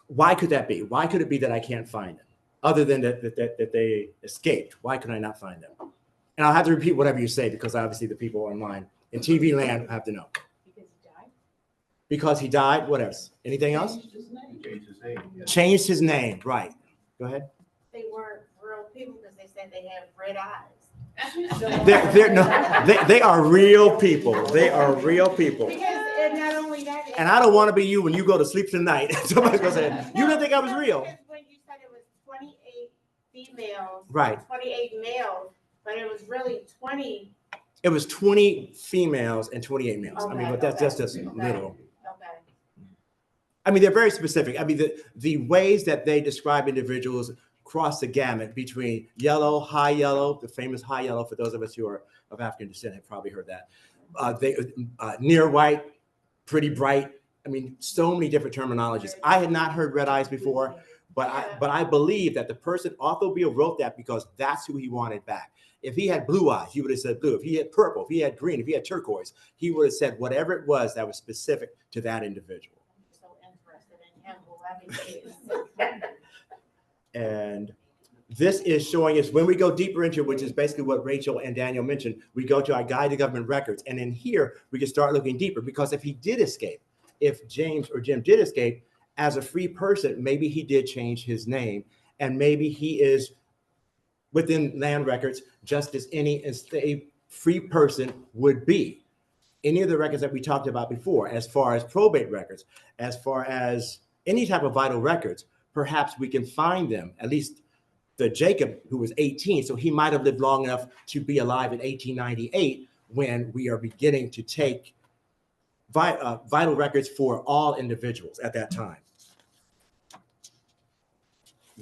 why could that be? Why could it be that I can't find them? Other than that they escaped. Why could I not find them? And I'll have to repeat whatever you say because obviously the people online in TV land have to know. Because he died. What else? Anything else? Changed his name. Changed his name. Right. Go ahead. They weren't real people because they said they had red eyes. They are real people. They are real people. Because, and not only that. And I don't want to be you when you go to sleep tonight. Somebody's gonna say, "You didn't think I was real." When you said it was 28 females, right? 28 males, but it was really 20. It was 20 females and 28 males. Okay, I mean, but that's just little. Okay. I mean, they're very specific. I mean, the ways that they describe individuals cross the gamut between yellow, high yellow, the famous high yellow, for those of us who are of African descent have probably heard that. Near white, pretty bright. I mean, so many different terminologies. I had not heard red eyes before, but I believe that the person, Otho Beale, wrote that because that's who he wanted back. If he had blue eyes, he would have said blue. If he had purple, if he had green, if he had turquoise, he would have said whatever it was that was specific to that individual. I'm so interested in him. And this is showing us when we go deeper into it, which is basically what Rachel and Danielle mentioned, we go to our guide to government records. And in here, we can start looking deeper because if he did escape, if James or Jim did escape as a free person, maybe he did change his name and maybe he is within land records, just as any enslaved free person would be. Any of the records that we talked about before, as far as probate records, as far as any type of vital records, perhaps we can find them, at least the Jacob, who was 18, so he might have lived long enough to be alive in 1898 when we are beginning to take vital records for all individuals at that time.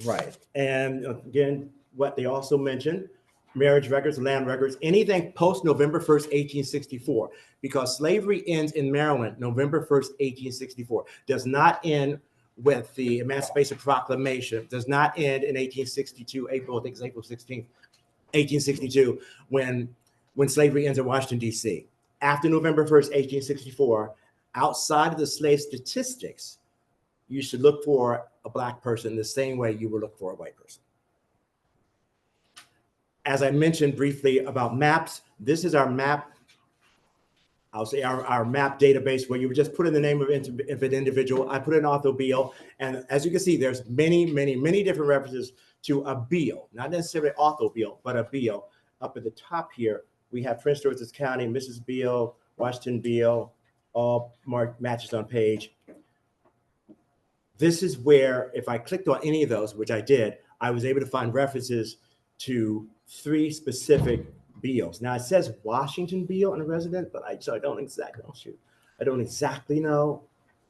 Right, and again, what they also mentioned, marriage records, land records, anything post November 1st, 1864, because slavery ends in Maryland, November 1st, 1864, does not end with the Emancipation Proclamation, does not end in 1862, April, I think it's April 16th, 1862, when slavery ends in Washington, D.C. After November 1st, 1864, outside of the slave statistics, you should look for a Black person the same way you would look for a white person. As I mentioned briefly about maps, this is our map. I'll say our map database where you would just put in the name of an individual. I put in Otho Beale. And as you can see, there's many, many, many different references to a Beale, not necessarily Otho Beale, but a Beale. Up at the top here, we have Prince George's County, Mrs. Beale, Washington Beale, all marked matches on page. this is where, if I clicked on any of those, which I did, I was able to find references to 3 specific Beals. Now it says Washington Beal and a resident, but I don't exactly know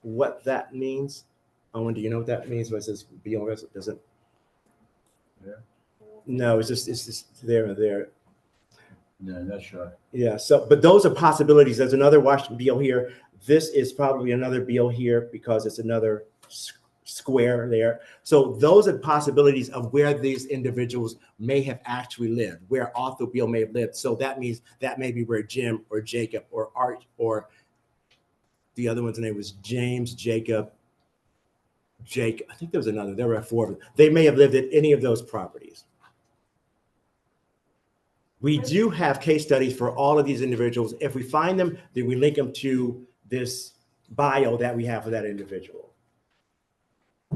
what that means. Owen, do you know what that means? When it says Beal and resident, does it? Yeah. No, it's just there and there. No, not sure. Yeah. So, but those are possibilities. There's another Washington Beal here. This is probably another Beal here because it's another square there. So those are possibilities of where these individuals may have actually lived, where Arthur Beal may have lived. So that means that may be where Jim or Jacob or Art or the other one's name was James, Jacob, Jake. I think there was another. There were 4 of them. They may have lived at any of those properties. We do have case studies for all of these individuals. If we find them, then we link them to this bio that we have for that individual.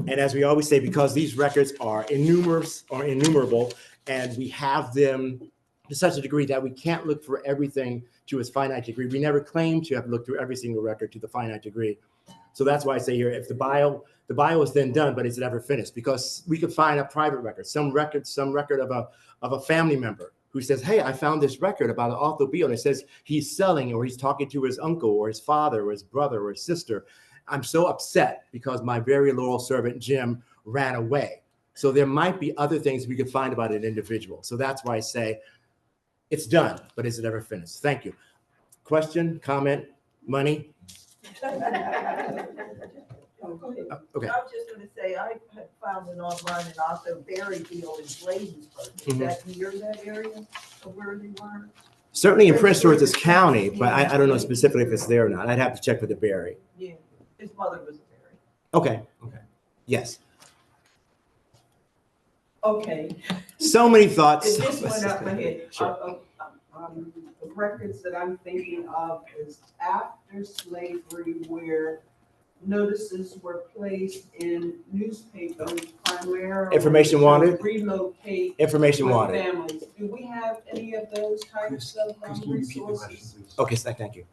And as we always say, because these records are innumerable, and we have them to such a degree that we can't look for everything to its finite degree. We never claim to have looked through every single record to the finite degree. So that's why I say here, if the bio is then done, but is it ever finished? Because we could find a private record, some record of a family member who says, hey, I found this record about Arthur Beal, and it says he's selling, or he's talking to his uncle or his father or his brother or his sister. I'm so upset because my very loyal servant, Jim, ran away. So there might be other things we could find about an individual. So that's why I say it's done, but is it ever finished? Thank you. Question, comment, money? Okay. I was just going to say, I had found it online and also Barry Beal in Bladensburg. Is that near that area of where they were? Certainly in Prince George's County, but I don't know specifically if it's there or not. I'd have to check with the Barry. Yeah, his mother was a Barry. Okay. Okay. Yes. Okay. So many thoughts. It just went up my head. Sure. The records that I'm thinking of is after slavery, where notices were placed in newspapers primarily. Information wanted. Relocate. Information wanted. Families. Do we have any of those types of resources? Okay, so thank you.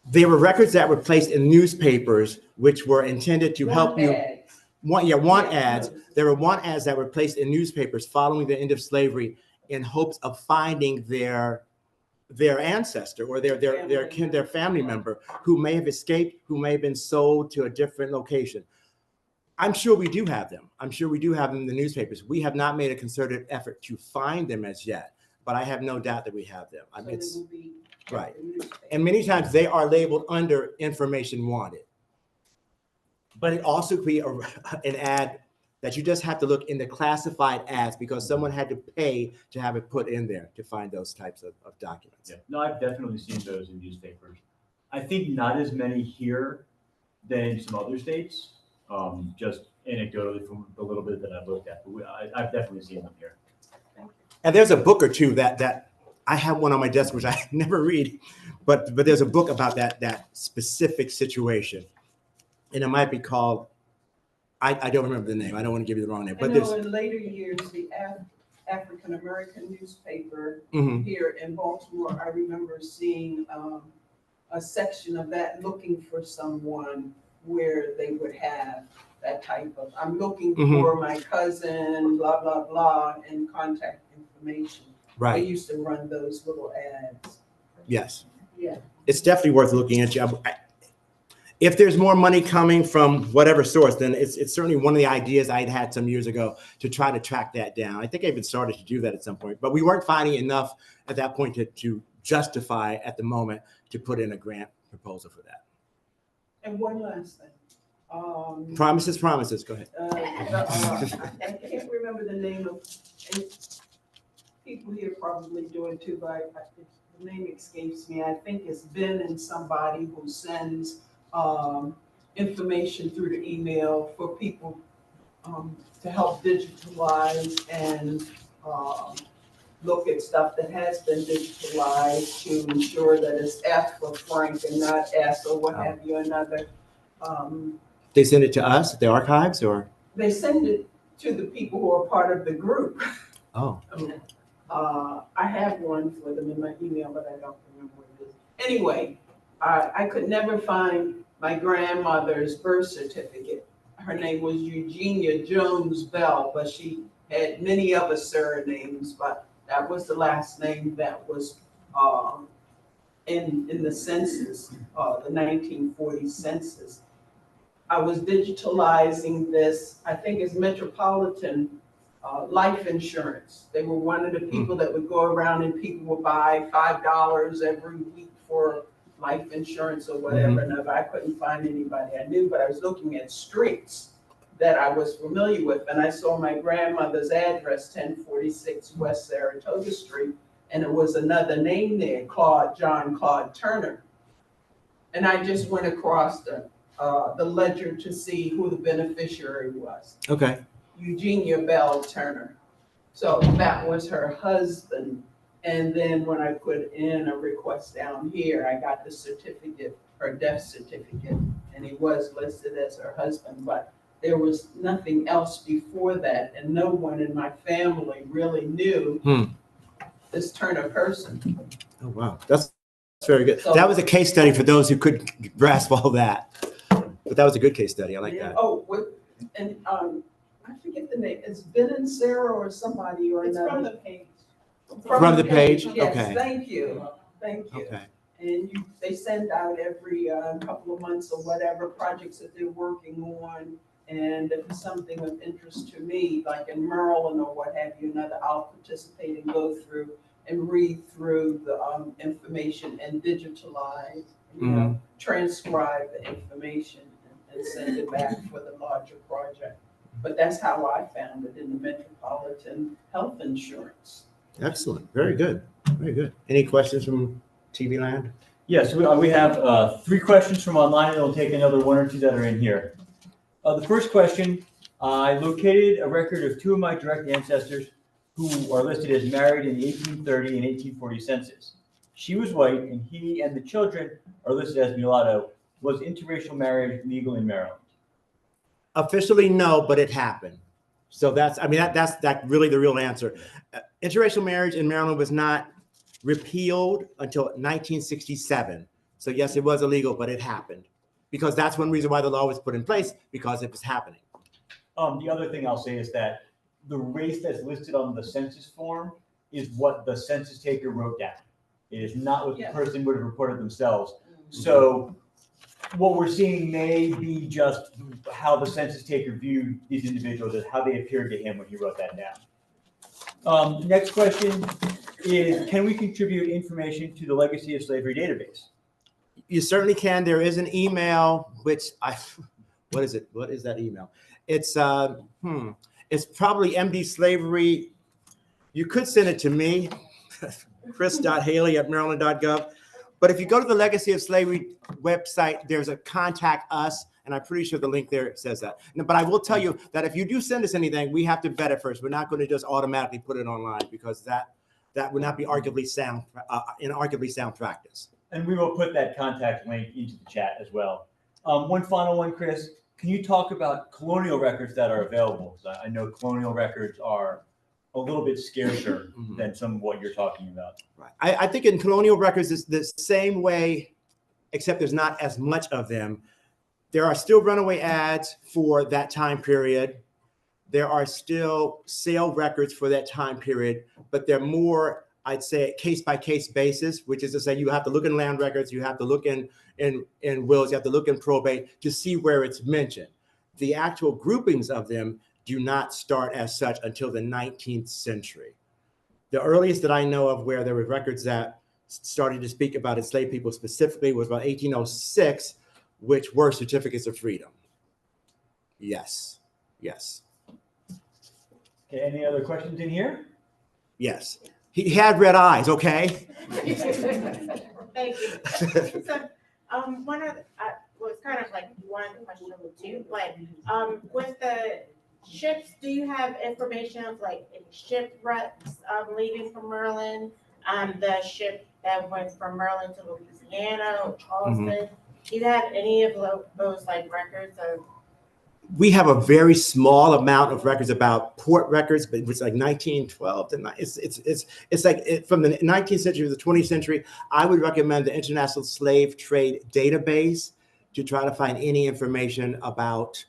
There were records that were placed in newspapers, which were intended to help you. Want ads. There were want ads that were placed in newspapers following the end of slavery in hopes of finding their ancestor or their family member who may have escaped, who may have been sold to a different location. I'm sure we do have them. I'm sure we do have them in the newspapers. We have not made a concerted effort to find them as yet, but I have no doubt that we have them. I mean, it's right. And many times they are labeled under information wanted. But it also could be an ad that you just have to look in the classified ads because someone had to pay to have it put in there to find those types of documents. Yeah, no, I've definitely seen those in newspapers. I think not as many here than some other states, just anecdotally from the little bit that I've looked at, but I've definitely seen them here. And there's a book or two that I have one on my desk, which I never read, but there's a book about that specific situation. And it might be called, I don't remember the name. I don't want to give you the wrong name. But I know in later years, the African American newspaper here in Baltimore, I remember seeing a section of that looking for someone where they would have that type of, I'm looking for my cousin, blah, blah, blah, and contact information. Right. They used to run those little ads. Yes. Yeah. It's definitely worth looking into. If there's more money coming from whatever source, then it's certainly one of the ideas I'd had some years ago to try to track that down. I think I even started to do that at some point, but we weren't finding enough at that point to justify at the moment to put in a grant proposal for that. And one last thing. Promises. Go ahead. I can't remember the name of, and people here probably do it too, but the name escapes me. I think it's Ben and somebody who sends information through the email for people to help digitalize and look at stuff that has been digitalized to ensure that it's asked for Frank and not asked or what have you another. They send it to us at the archives, or? They send it to the people who are part of the group. Oh. I have one for them in my email, but I don't remember what it is. Anyway, I could never find my grandmother's birth certificate. Her name was Eugenia Jones Bell, but she had many other surnames, but that was the last name that was in the census, the 1940 census. I was digitalizing this, I think it's Metropolitan life insurance. They were one of the people that would go around and people would buy $5 every week for life insurance or whatever. And I couldn't find anybody I knew, but I was looking at streets that I was familiar with. And I saw my grandmother's address, 1046 West Saratoga Street. And it was another name there, John Claude Turner. And I just went across the ledger to see who the beneficiary was. Okay. Eugenia Bell Turner. So that was her husband. And then when I put in a request down here, I got the certificate, her death certificate, and he was listed as her husband, but there was nothing else before that, and no one in my family really knew this Turner person. Oh, wow. That's very good. So, that was a case study for those who couldn't grasp all that. But that was a good case study. I like that. Oh, and I forget the name. It's Ben and Sarah or somebody or another. It's from the page. From the page? Yes, okay. Thank you. Thank you. Okay. And they send out every couple of months or whatever projects that they're working on. And if it's something of interest to me, like in Maryland or what have you, I'll participate and go through and read through the information and digitalize, transcribe the information and send it back for the larger project. But that's how I found it in the Metropolitan Health Insurance. Excellent. Very good. Very good. Any questions from TV Land? Yes, we have 3 questions from online, and we'll take another 1 or 2 that are in here. The first question, I located a record of 2 of my direct ancestors who are listed as married in the 1830 and 1840 census. She was white, and he and the children are listed as mulatto. Was interracial marriage legal in Maryland? Officially, no, but it happened. So that's really the real answer. Interracial marriage in Maryland was not repealed until 1967. So yes, it was illegal, but it happened. Because that's one reason why the law was put in place, because it was happening. The other thing I'll say is that the race that's listed on the census form is what the census taker wrote down. It is not what the person would have reported themselves. So what we're seeing may be just how the census taker viewed these individuals as how they appeared to him when he wrote that down. Next question is, can we contribute information to the Legacy of Slavery database? You certainly can. There is an email, which what is it? What is that email? It's probably MD Slavery. You could send it to me, chris.haley@maryland.gov. But if you go to the Legacy of Slavery website, there's a contact us, and I'm pretty sure the link there says that. But I will tell you that if you do send us anything, we have to vet it first. We're not going to just automatically put it online, because that would not be arguably sound practice. And we will put that contact link into the chat as well. One final one, Chris. Can you talk about colonial records that are available? Because I know colonial records are a little bit scarcer than some of what you're talking about. Right. I think in colonial records it's the same way, except there's not as much of them. There are still runaway ads for that time period. There are still sale records for that time period, but they're more, I'd say, case-by-case basis, which is to say you have to look in land records, you have to look in wills, you have to look in probate to see where it's mentioned. The actual groupings of them do not start as such until the 19th century. The earliest that I know of where there were records that started to speak about enslaved people specifically was about 1806, which were certificates of freedom. Yes, yes. Okay, any other questions in here? Yes. He had red eyes, okay? Thank you. So, one of was kind of like one question or two, but with the ships, do you have information of like shipwrecks leaving from Maryland? The ship that went from Maryland to Louisiana or Charleston. Do you have any of those like records of? We have a very small amount of records about port records, but it's like 1912 to it's like from the 19th century to the 20th century. I would recommend the International Slave Trade Database to try to find any information about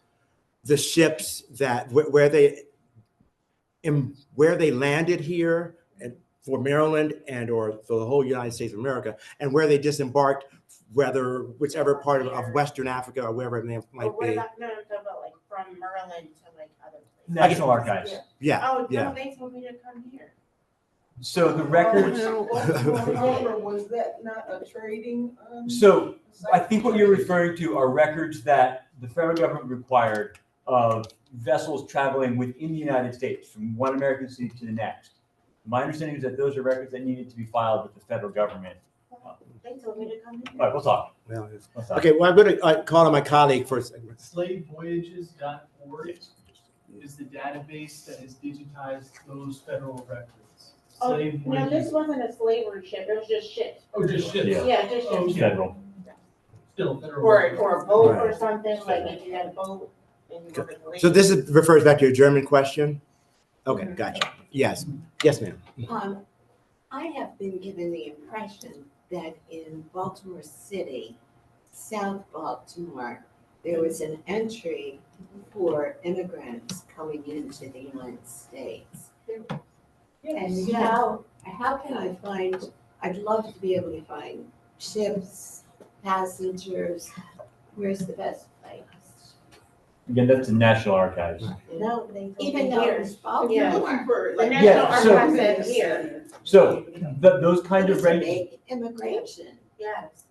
the ships that where they landed here for Maryland and or for the whole United States of America, and where they disembarked, whichever part of Western Africa or wherever it might What be. about, no, I'm talking about like from Maryland to like other places. National Archives. Yeah, Oh, yeah. no, they told me to come here. So the records. Was that not a trading? So I think what you're referring to are records that the federal government required of vessels traveling within the United States from one American city to the next. My understanding is that those are records that needed to be filed with the federal government. They told me to come here. All right, we'll talk. Okay, well, I'm going to call on my colleague for a second. Slavevoyages.org is the database that has digitized those federal records. Oh, Slave no, this voyages. wasn't a slavery ship, it was just ships. Oh, just ships. Yeah, just Oh, ships. okay. Federal. Still federal. Or a boat or Right. something, like if you had a boat and you were gonna So leave. this refers back to your German question? Okay, gotcha. Yes, yes, ma'am. I have been given the impression that in Baltimore City, South Baltimore, there was an entry for immigrants coming into the United States. And how can I find, I'd love to be able to find ships, passengers, where's the best place? Again, that's the National Archives. No, even though it's Baltimore. The National Yeah, so- Archives said here. So those kind of It's a records. big immigration. Yes.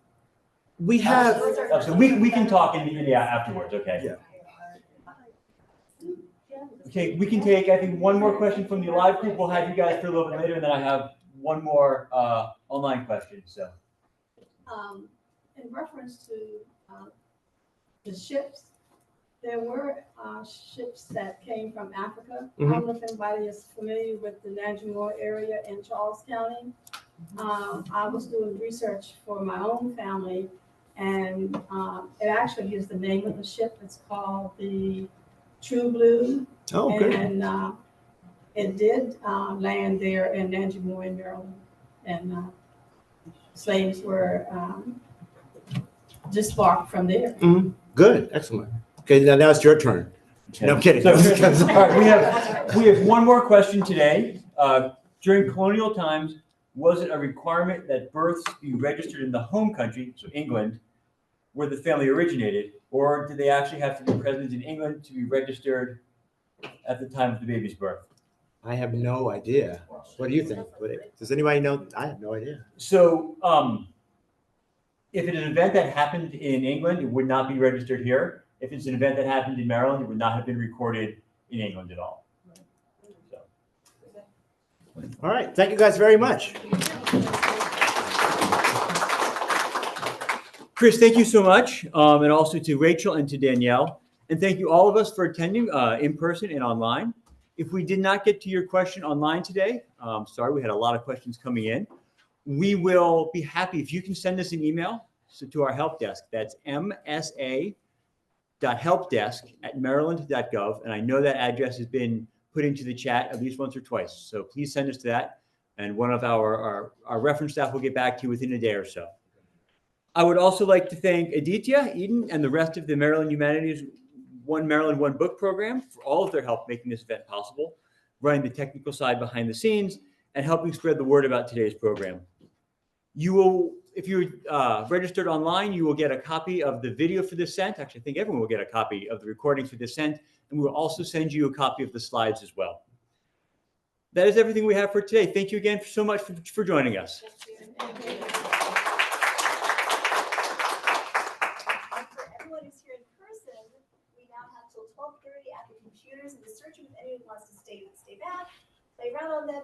We have, So we can talk afterwards, okay? Yeah. Okay, we can take, I think, one more question from the live group. We'll have you guys for a little bit later, and then I have one more online question, so. In reference to the ships, there were ships that came from Africa. I don't know if anybody is familiar with the Najimore area in Charles County. I was doing research for my own family, and it actually is the name of the ship. It's called the True Blue. oh, good. And it did land there in Najimore, Maryland. And slaves were disembarked from there. Good, excellent. Okay, now it's your turn. No, I'm kidding. So, all right, we have one more question today. During colonial times, was it a requirement that births be registered in the home country, so England, where the family originated, or did they actually have to be present in England to be registered at the time of the baby's birth? I have no idea. What do you think? Does anybody know? I have no idea. So, if it is an event that happened in England, it would not be registered here. If it's an event that happened in Maryland, it would not have been recorded in England at all. So. All right, thank you guys very much. Chris, thank you so much, and also to Rachel and to Danielle. And thank you all of us for attending in person and online. If we did not get to your question online today, sorry, we had a lot of questions coming in. We will be happy if you can send us an email to our help desk. That's msa.helpdesk@maryland.gov. And I know that address has been put into the chat at least once or twice. So please send us to that. And one of our reference staff will get back to you within a day or so. I would also like to thank Aditya, Eden, and the rest of the Maryland Humanities One Maryland One Book program for all of their help making this event possible, running the technical side behind the scenes, and helping spread the word about today's program. You will, if you're registered online, you will get a copy of the video for this event. Actually, I think everyone will get a copy of the recordings for this event, and we will also send you a copy of the slides as well. That is everything we have for today. Thank you again so much for joining us. Everyone who's here in person, we now have till 12:30 at the computers, and to search if anyone wants to stay back, play around on them.